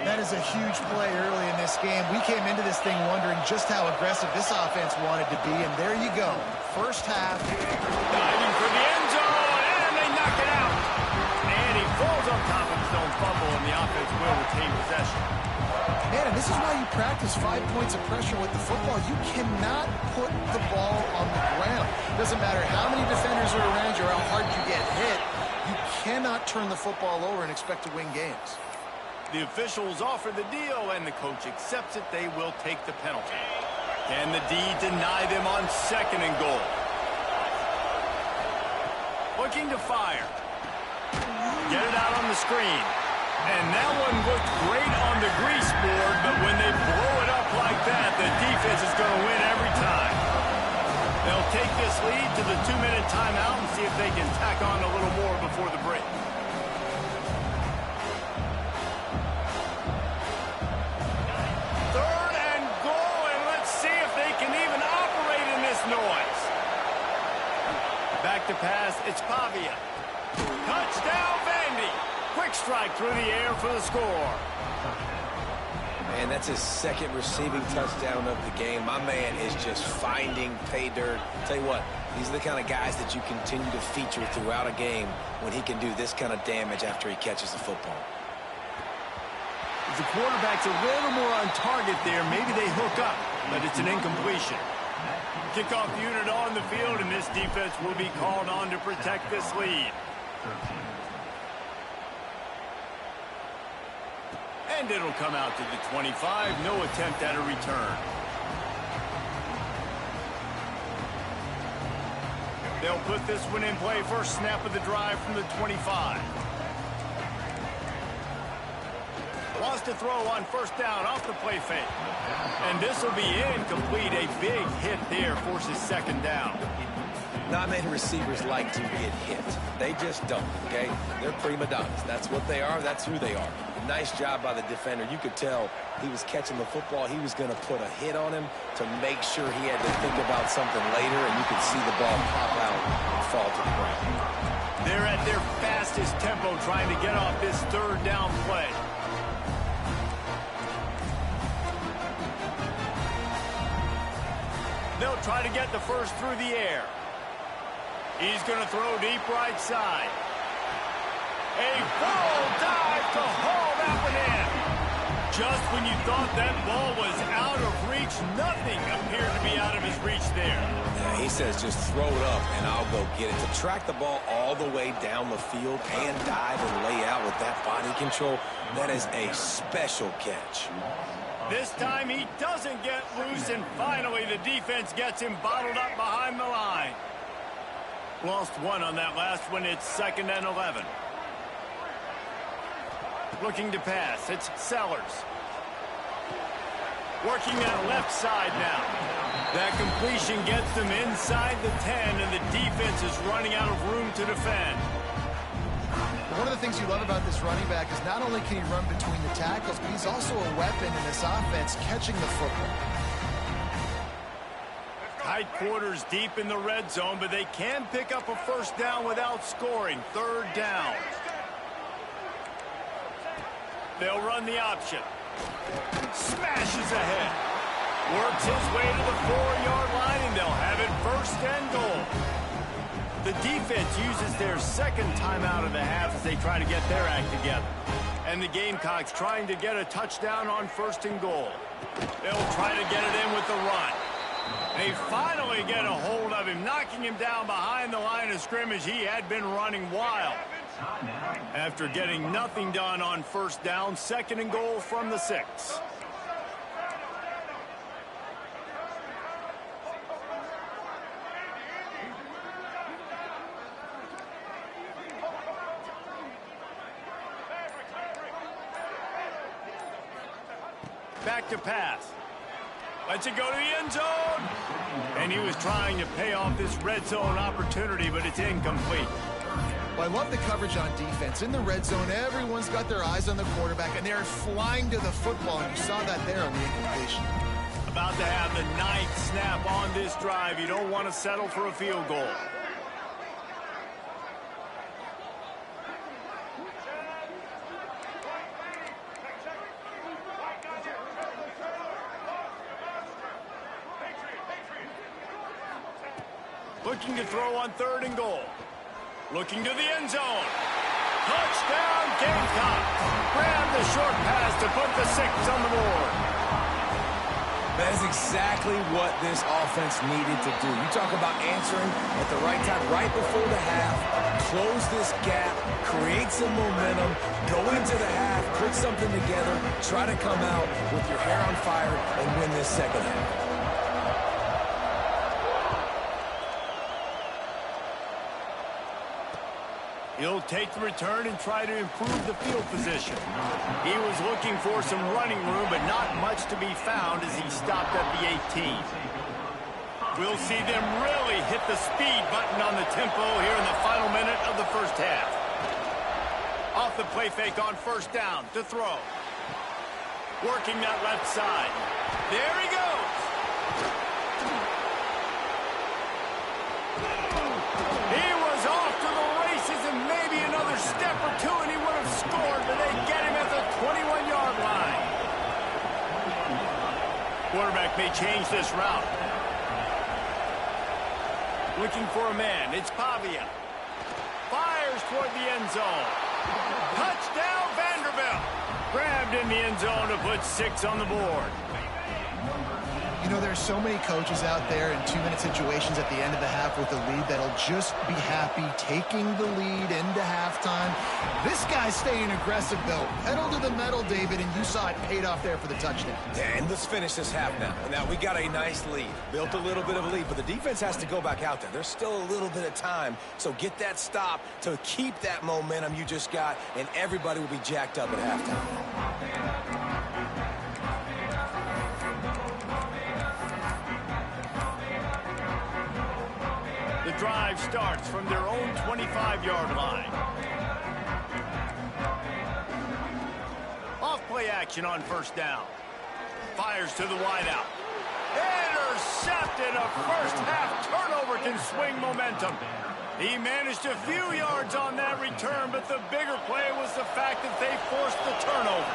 A: That is a huge play early in this game. We came into this thing wondering just how aggressive this offense wanted to be, and there you go. First half.
B: Diving for the end zone, and they knock it out. And he falls on top of his own fumble, and the offense will retain possession.
A: Man, and this is why you practice 5 points of pressure with the football. You cannot put the ball on the ground. Doesn't matter how many defenders are around you or how hard you get hit. You cannot turn the football over and expect to win games.
B: The officials offer the deal, and the coach accepts it. They will take the penalty. Can the D deny them on 2nd and goal? Looking to fire. Get it out on the screen. And that one looked great on the grease board, but when they blow it up like that, the defense is going to win every time. They'll take this lead to the 2-minute timeout and see if they can tack on a little more before the break. Noise. Back to pass, it's Pavia. Touchdown, Vandy. Quick strike through the air for the score.
C: And that's his 2nd receiving touchdown of the game. My man is just finding pay dirt. Tell you what, these are the kind of guys that you continue to feature throughout a game when he can do this kind of damage after he catches the football.
B: If the quarterback's a little more on target there, maybe they hook up, but it's an incompletion. Kickoff unit on the field, and this defense will be called on to protect this lead. And it'll come out to the 25. No attempt at a return. They'll put this one in play. First snap of the drive from the 25. Wants to throw on 1st down off the play fake. And this will be incomplete. A big hit there forces 2nd down.
C: Not many receivers like to get hit. They just don't, okay? They're prima donnas. That's what they are. That's who they are. Nice job by the defender. You could tell he was catching the football. He was going to put a hit on him to make sure he had to think about something later, and you could see the ball pop out and fall to the ground.
B: They're at their fastest tempo trying to get off this 3rd down play. They'll try to get the first through the air. He's going to throw deep right side. A full dive to haul that one in. Just when you thought that ball was out of reach, nothing appeared to be out of his reach there.
C: Yeah, he says just throw it up and I'll go get it. To track the ball all the way down the field and dive and lay out with that body control, that is a special catch.
B: This time he doesn't get loose, and finally the defense gets him bottled up behind the line. Lost one on that last one. It's 2nd and 11. Looking to pass. It's Sellers. Working that left side now. That completion gets them inside the 10, and the defense is running out of room to defend.
A: One of the things you love about this running back is not only can he run between the tackles, but he's also a weapon in this offense catching the football.
B: Tight quarters deep in the red zone, but they can pick up a 1st down without scoring. 3rd down. They'll run the option. Smashes ahead. Works his way to the 4-yard line, and they'll have it 1st and goal. The defense uses their 2nd timeout of the half as they try to get their act together. And the Gamecocks trying to get a touchdown on 1st and goal. They'll try to get it in with the run. They finally get a hold of him, knocking him down behind the line of scrimmage. He had been running wild. After getting nothing done on 1st down, 2nd and goal from the 6. Back to pass. Lets it go to the end zone. And he was trying to pay off this red zone opportunity, but it's incomplete.
A: Well, I love the coverage on defense. In the red zone, everyone's got their eyes on the quarterback, and they're flying to the football, and you saw that there on the incompletion.
B: About to have the 9th snap on this drive. You don't want to settle for a field goal. looking to throw on 3rd and goal. Looking to the end zone. Touchdown, Gamecocks. Grab the short pass to put the 6 on the board.
C: That is exactly what this offense needed to do. You talk about answering at the right time, right before the half, close this gap, create some momentum, go into the half, put something together, try to come out with your hair on fire and win this second half.
B: He'll take the return and try to improve the field position. He was looking for some running room, but not much to be found as he stopped at the 18. We'll see them really hit the speed button on the tempo here in the final minute of the first half. Off the play fake on 1st down to throw. Working that left side. There he goes. He was off to the races and maybe another step or two and he would have scored, but they get him at the 21-yard line. Quarterback may change this route. Looking for a man. It's Pavia. Fires toward the end zone. Touchdown, Vanderbilt. Grabbed in the end zone to put 6 on the board.
A: You know, there's so many coaches out there in 2-minute situations at the end of the half with the lead that'll just be happy taking the lead into halftime. This guy's staying aggressive, though. Pedal to the metal, David, and you saw it paid off there for the touchdown.
C: And let's finish this half now. Now, we got a nice lead. Built a little bit of a lead, but the defense has to go back out there. There's still a little bit of time, so get that stop to keep that momentum you just got, and everybody will be jacked up at halftime.
B: The drive starts from their own 25-yard line. Off-play action on 1st down. Fires to the wideout. Intercepted. A first-half turnover can swing momentum. He managed a few yards on that return, but the bigger play was the fact that they forced the turnover.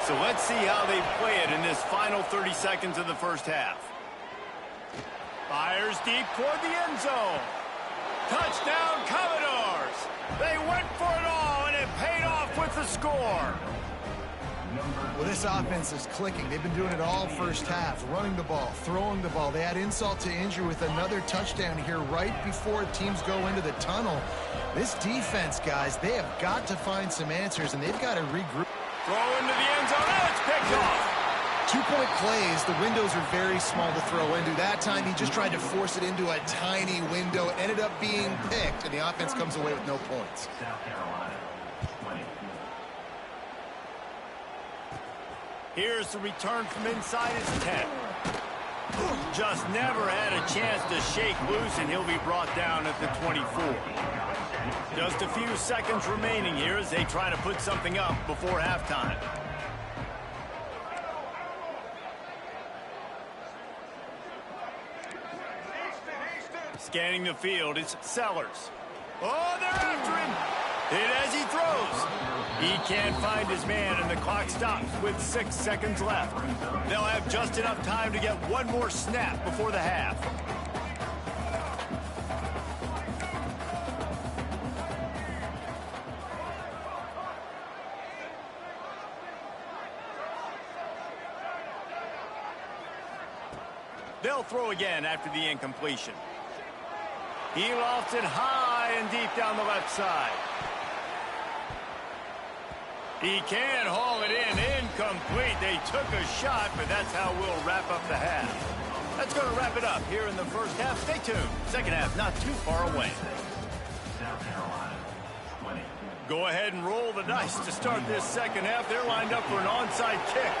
B: So let's see how they play it in this final 30 seconds of the first half. Fires deep toward the end zone. Touchdown, Commodores. They went for it all, and it paid off with the score.
A: Well, this offense is clicking. They've been doing it all first half, running the ball, throwing the ball. They add insult to injury with another touchdown here right before teams go into the tunnel. This defense, guys, they have got to find some answers, and they've got to regroup.
B: Throw into the end zone. Oh, it's picked off.
A: 2-point plays, the windows are very small to throw into. That time, he just tried to force it into a tiny window. It ended up being picked, and the offense comes away with no points.
B: Here's the return from inside his 10. Just never had a chance to shake loose, and he'll be brought down at the 24. Just a few seconds remaining here as they try to put something up before halftime. Scanning the field, it's Sellers. Oh, they're after him. Hit as he throws. He can't find his man, and the clock stops with 6 seconds left. They'll have just enough time to get one more snap before the half. They'll throw again after the incompletion. He lofts it high and deep down the left side. He can haul it in. Incomplete. They took a shot, but that's how we'll wrap up the half. That's going to wrap it up here in the first half. Stay tuned. Second half not too far away. Go ahead and roll the dice to start this second half. They're lined up for an onside kick.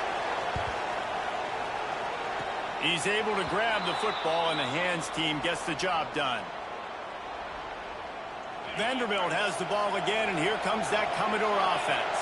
B: He's able to grab the football, and the hands team gets the job done. Vanderbilt has the ball again, and here comes that Commodore offense.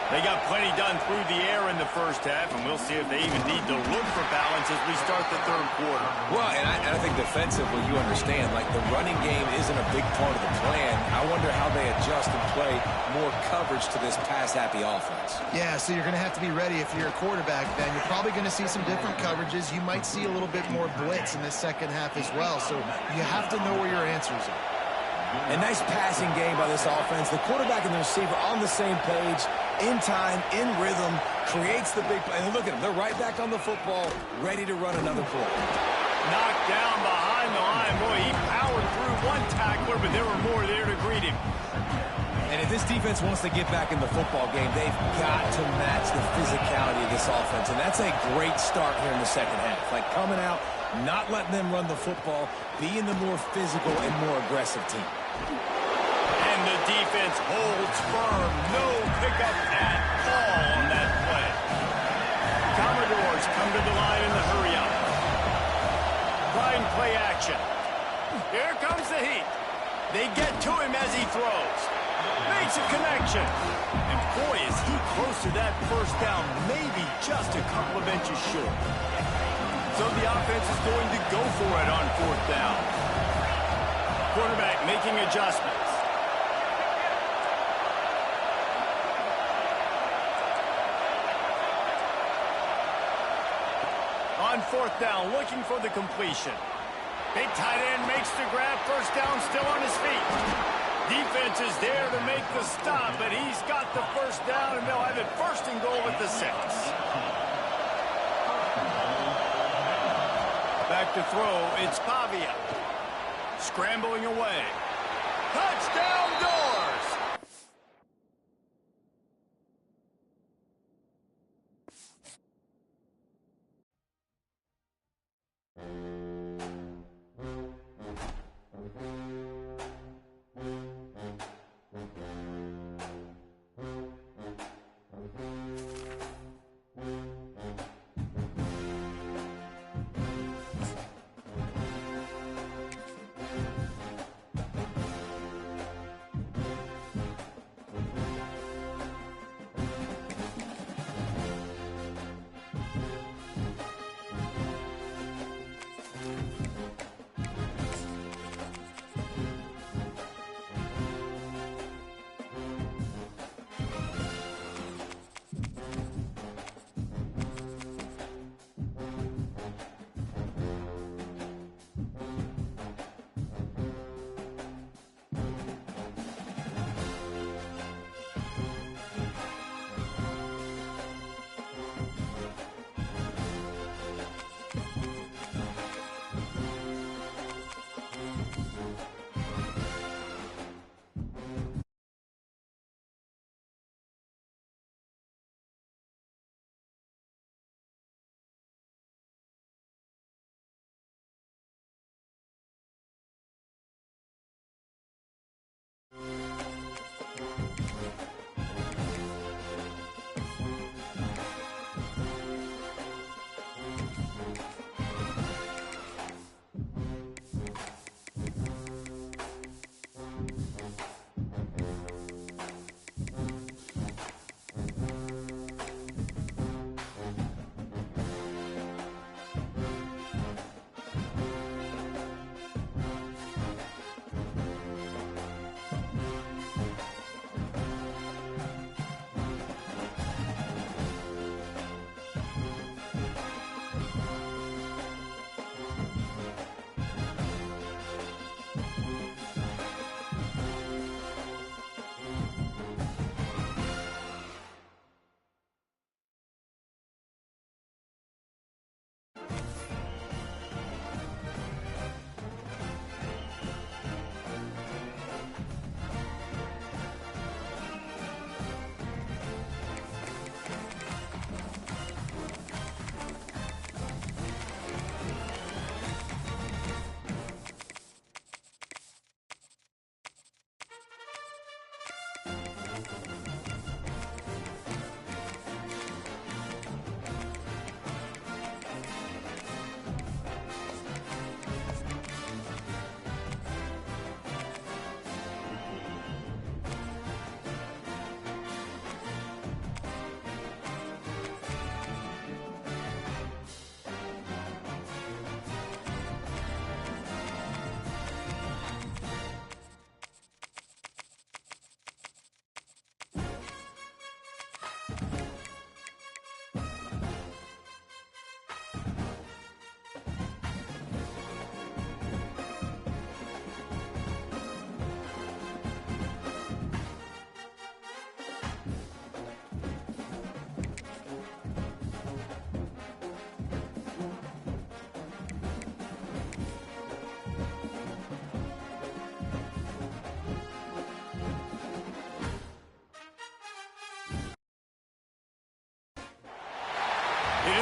B: They got plenty done through the air in the first half, and we'll see if they even need to look for balance as we start the third quarter.
C: Well, and I think defensively, you understand, like the running game isn't a big part of the plan. I wonder how they adjust and play more coverage to this pass-happy offense.
A: Yeah, so you're going to have to be ready if you're a quarterback, then. You're probably going to see some different coverages. You might see a little bit more blitz in the second half as well, so you have to know where your answers are.
C: A nice passing game by this offense. The quarterback and the receiver on the same page, in time, in rhythm, creates the big play. And look at them. They're right back on the football, ready to run another play.
B: Knocked down behind the line. Boy, he powered through one tackler, but there were more there to greet him.
C: And if this defense wants to get back in the football game, they've got to match the physicality of this offense. And that's a great start here in the second half. Like coming out, not letting them run the football, being the more physical and more aggressive team.
B: And the defense holds firm. No pickup at all on that play. Commodores come to the line in the hurry-up. Trying play action. Here comes the heat. They get to him as he throws. Makes a connection. And boy, is he close to that first down, maybe just a couple of inches short. So the offense is going to go for it on fourth down. Quarterback making adjustments. On fourth down, looking for the completion. Big tight end makes the grab. First down, still on his feet. Defense is there to make the stop, but he's got the first down, and they'll have it first and goal at the 6. Back to throw, it's Pavia. Scrambling away. Touchdown, Doors!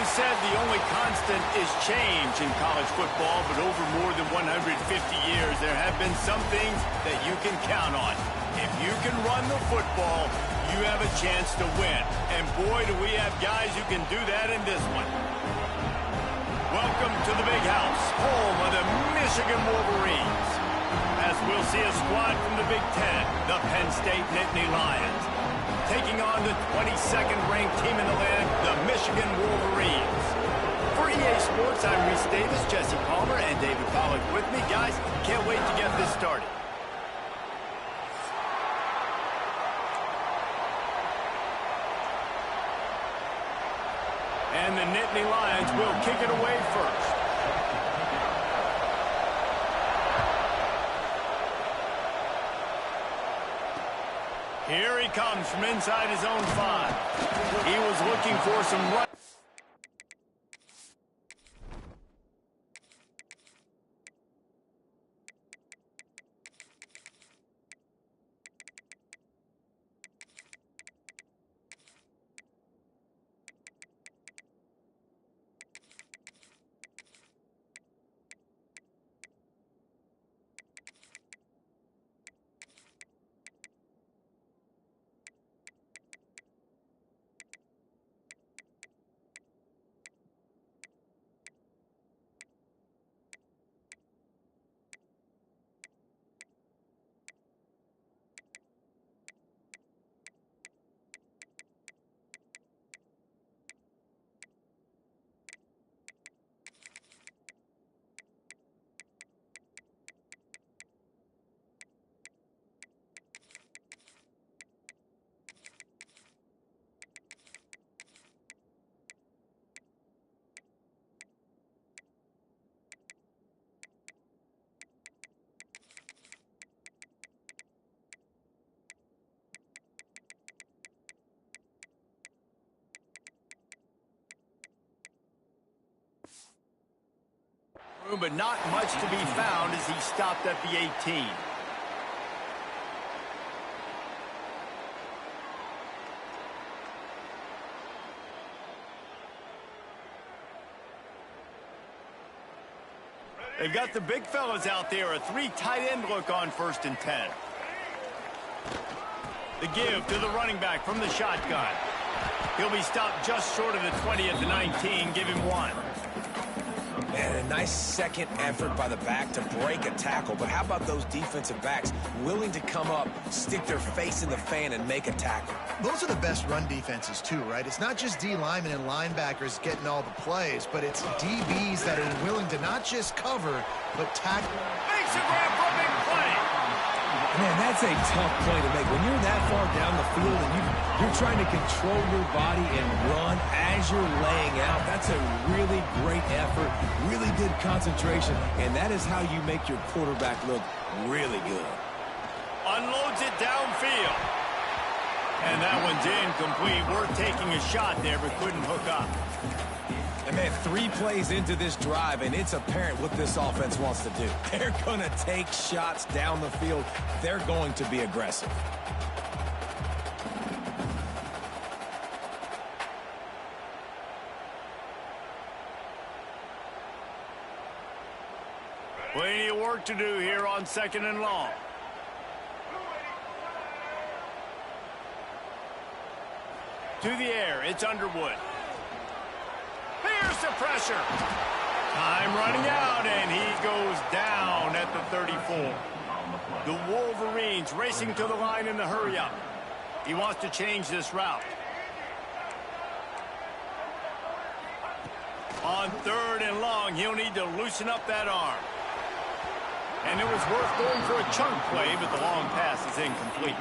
B: said the only constant is change in college football, but over more than 150 years, there have been some things that you can count on. If you can run the football, you have a chance to win. And boy, do we have guys who can do that in this one. Welcome to the Big House, home of the Michigan Wolverines. As we'll see a squad from the Big Ten, the Penn State Nittany Lions, taking on the 22nd ranked team in the land, the Michigan Wolverines. For EA Sports, I'm Reese Davis, Jesse Palmer, and David Pollack with me. Guys, can't wait to get this started. And the Nittany Lions will kick it away first. Here he comes from inside his own 5. He was looking for some run. But not much to be found as he stopped at the 18. They've got the big fellas out there, a 3 tight end look on 1st and 10. The give to the running back from the shotgun. He'll be stopped just short of the 20 at the 19, give him 1.
C: And a nice second effort by the back to break a tackle. But how about those defensive backs willing to come up, stick their face in the fan, and make a tackle?
A: Those are the best run defenses, too, right? It's not just D linemen and linebackers getting all the plays, but it's DBs that are willing to not just cover, but tackle.
B: Makes a grab for a big play.
C: Man, that's a tough play to make. When you're that far down the field and you're trying to control your body and run as you're laying out, that's a really great effort, really good concentration, and that is how you make your quarterback look really good.
B: Unloads it downfield. And that one's incomplete. We're taking a shot there, but couldn't hook up.
C: And man, 3 plays into this drive, and it's apparent what this offense wants to do. They're going to take shots down the field. They're going to be aggressive.
B: Plenty of work to do here on 2nd and long. To the air, it's Underwood. Here's the pressure. Time running out, and he goes down at the 34. The Wolverines racing to the line in the hurry-up. He wants to change this route. On 3rd and long, he'll need to loosen up that arm. And it was worth going for a chunk play, but the long pass is incomplete.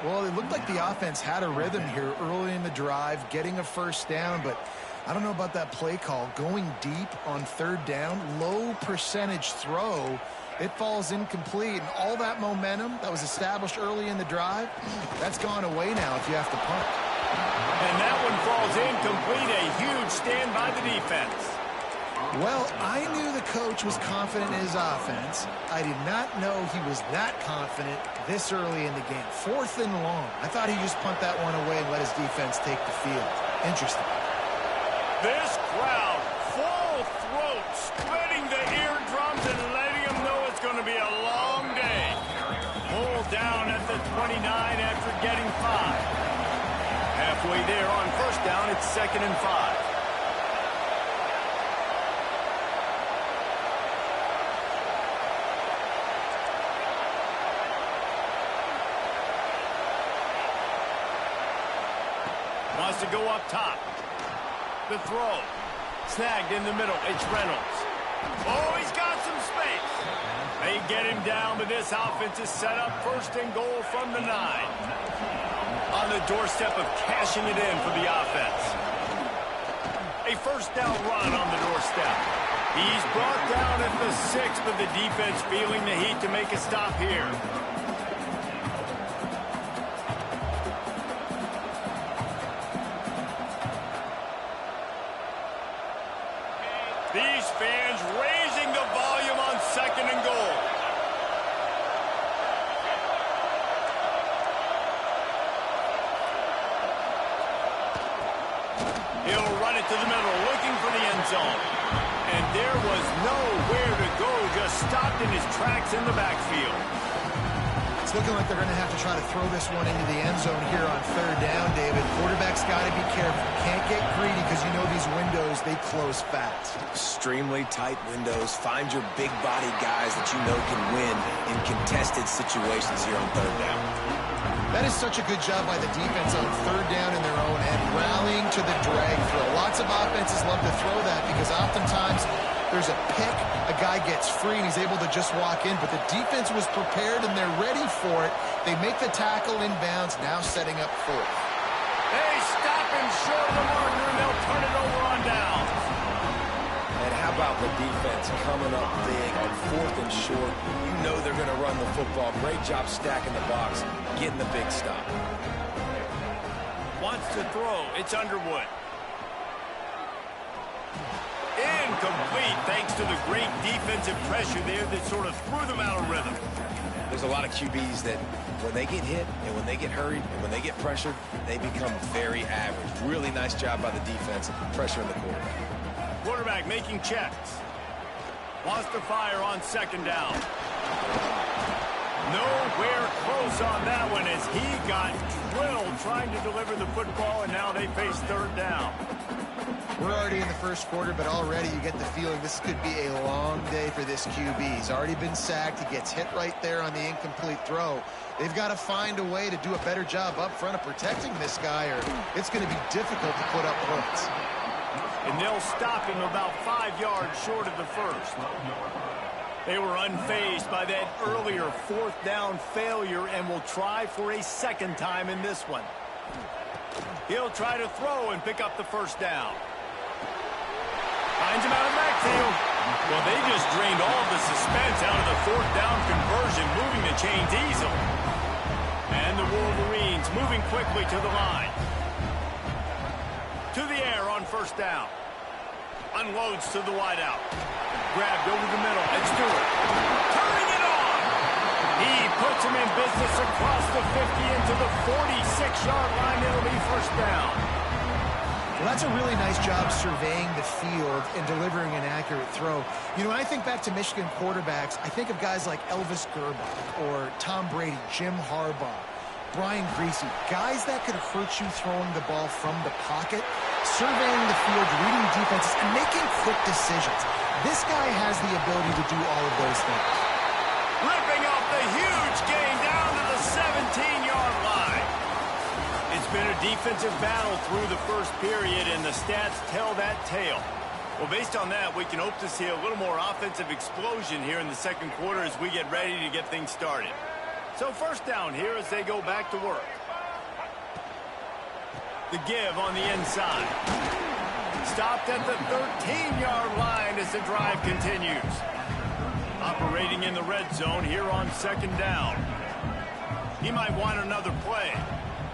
A: Well, it looked like the offense had a rhythm here early in the drive, getting a 1st down, but I don't know about that play call. Going deep on 3rd down, low percentage throw, it falls incomplete. And all that momentum that was established early in the drive, that's gone away now if you have to punt.
B: And that one falls incomplete. A huge stand by the defense.
A: Well, I knew the coach was confident in his offense. I did not know he was that confident this early in the game. 4th and long. I thought he'd just punt that one away and let his defense take the field. Interesting.
B: This crowd, full throat, splitting the eardrums and letting them know it's going to be a long day. Pulled down at the 29 after getting 5. Halfway there on first down, it's 2nd and 5. Wants to go up top. The throw. Snagged in the middle. It's Reynolds. Oh, he's got some space. They get him down, but this offense is set up 1st and goal from the 9. On the doorstep of cashing it in for the offense. A 1st down run on the doorstep. He's brought down at the 6, but the defense feeling the heat to make a stop here. These fans raising the volume on 2nd and goal. He'll run it to the middle, looking for the end zone. And there was nowhere to go, just stopped in his tracks in the backfield.
A: It's looking like they're going to have to try to throw this one into the end zone here on 3rd down, David. Quarterback's got to be careful. Can't get greedy because you know these windows, they close fast.
C: Extremely tight windows. Find your big body guys that you know can win in contested situations here on 3rd down.
A: That is such a good job by the defense on 3rd down in their own end, rallying to the drag throw. Lots of offenses love to throw that because oftentimes there's a pick, a guy gets free, and he's able to just walk in. But the defense was prepared, and they're ready for it. They make the tackle inbounds, now setting up 4th.
B: They stop him short of the marker, and they'll turn it over on downs.
C: And how about the defense coming up big on 4th and short? You know they're going to run the football. Great job stacking the box, getting the big stop.
B: Wants to throw. It's Underwood. Incomplete, thanks to the great defensive pressure there that sort of threw them out of rhythm.
C: There's a lot of QBs that when they get hit and when they get hurried and when they get pressured, they become very average. Really nice job by the defense pressuring the quarterback.
B: Quarterback making checks. Wants to fire on 2nd down. Nowhere close on that one as he got drilled trying to deliver the football, and now they face 3rd down.
A: We're already in the 1st quarter, but already you get the feeling this could be a long day for this QB. He's already been sacked. He gets hit right there on the incomplete throw. They've got to find a way to do a better job up front of protecting this guy, or it's going to be difficult to put up points.
B: And they'll stop him about 5 yards short of the 1st. They were unfazed by that earlier 4th down failure and will try for a 2nd time in this one. He'll try to throw and pick up the 1st down. Finds him out of the backfield. Well, they just drained all of the suspense out of the 4th down conversion, moving the chains easily. And the Wolverines moving quickly to the line. To the air on 1st down. Unloads to the wideout. Grabbed over the middle. It's Stewart. Turning it on. He puts him in business across the 50 into the 46-yard line. It'll be 1st down.
A: Well, that's a really nice job surveying the field and delivering an accurate throw. You know, when I think back to Michigan quarterbacks, I think of guys like Elvis Gerbach or Tom Brady, Jim Harbaugh, Brian Griese, guys that could hurt you throwing the ball from the pocket, surveying the field, reading defenses, and making quick decisions. This guy has the ability to do all of those things.
B: Ripping off the huge gain down to the 17-yard line. It's been a defensive battle through the 1st period, and the stats tell that tale. Well, based on that, we can hope to see a little more offensive explosion here in the 2nd quarter as we get ready to get things started. So 1st down here as they go back to work. The give on the inside. Stopped at the 13-yard line as the drive continues. Operating in the red zone here on 2nd down. He might want another play.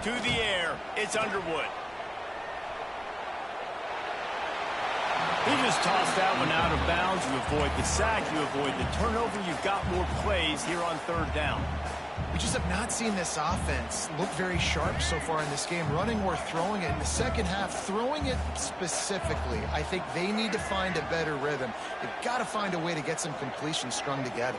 B: To the air, it's Underwood. He just tossed that one out of bounds. You avoid the sack, you avoid the turnover. You've got more plays here on 3rd down.
A: We just have not seen this offense look very sharp so far in this game, running or throwing it. In the second half, throwing it specifically, I think they need to find a better rhythm. They've got to find a way to get some completions strung together.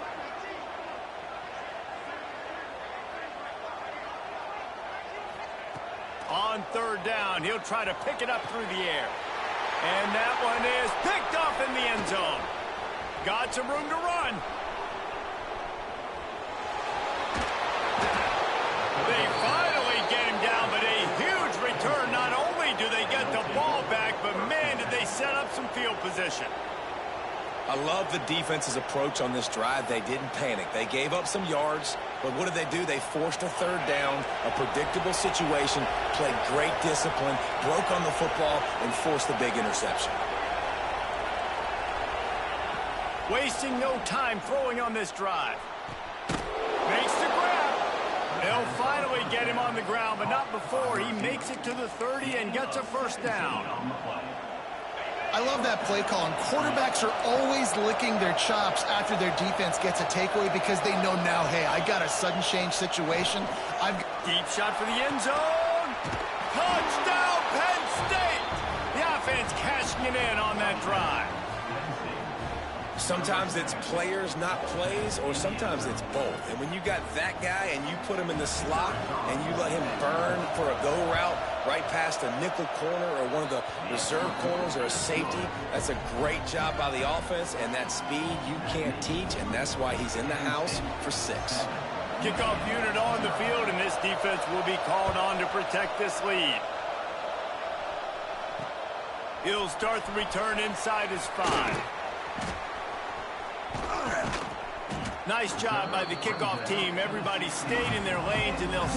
B: On third down, he'll try to pick it up through the air. And that one is picked off in the end zone. Got some room to run. They finally get him down, but a huge return. Not only do they get the ball back, but man, did they set up some field position.
C: I love the defense's approach on this drive. They didn't panic. They gave up some yards, but what did they do? They forced a third down, a predictable situation, played great discipline, broke on the football, and forced the big interception.
B: Wasting no time throwing on this drive. Makes the grab. They'll finally get him on the ground, but not before he makes it to the 30 and gets a first down.
A: I love that play call, and quarterbacks are always licking their chops after their defense gets a takeaway because they know now, hey, I got a sudden change situation.
B: Deep shot for the end zone. Touchdown, Penn State! The offense cashing it in on that drive.
C: Sometimes it's players, not plays, or sometimes it's both. And when you got that guy and you put him in the slot and you let him burn for a go route right past a nickel corner or one of the reserve corners or a safety, that's a great job by the offense, and that speed you can't teach, and that's why he's in the house for 6.
B: Kickoff unit on the field, and this defense will be called on to protect this lead. He'll start the return inside his 5. Nice job by the kickoff team. Everybody stayed in their lanes, and they'll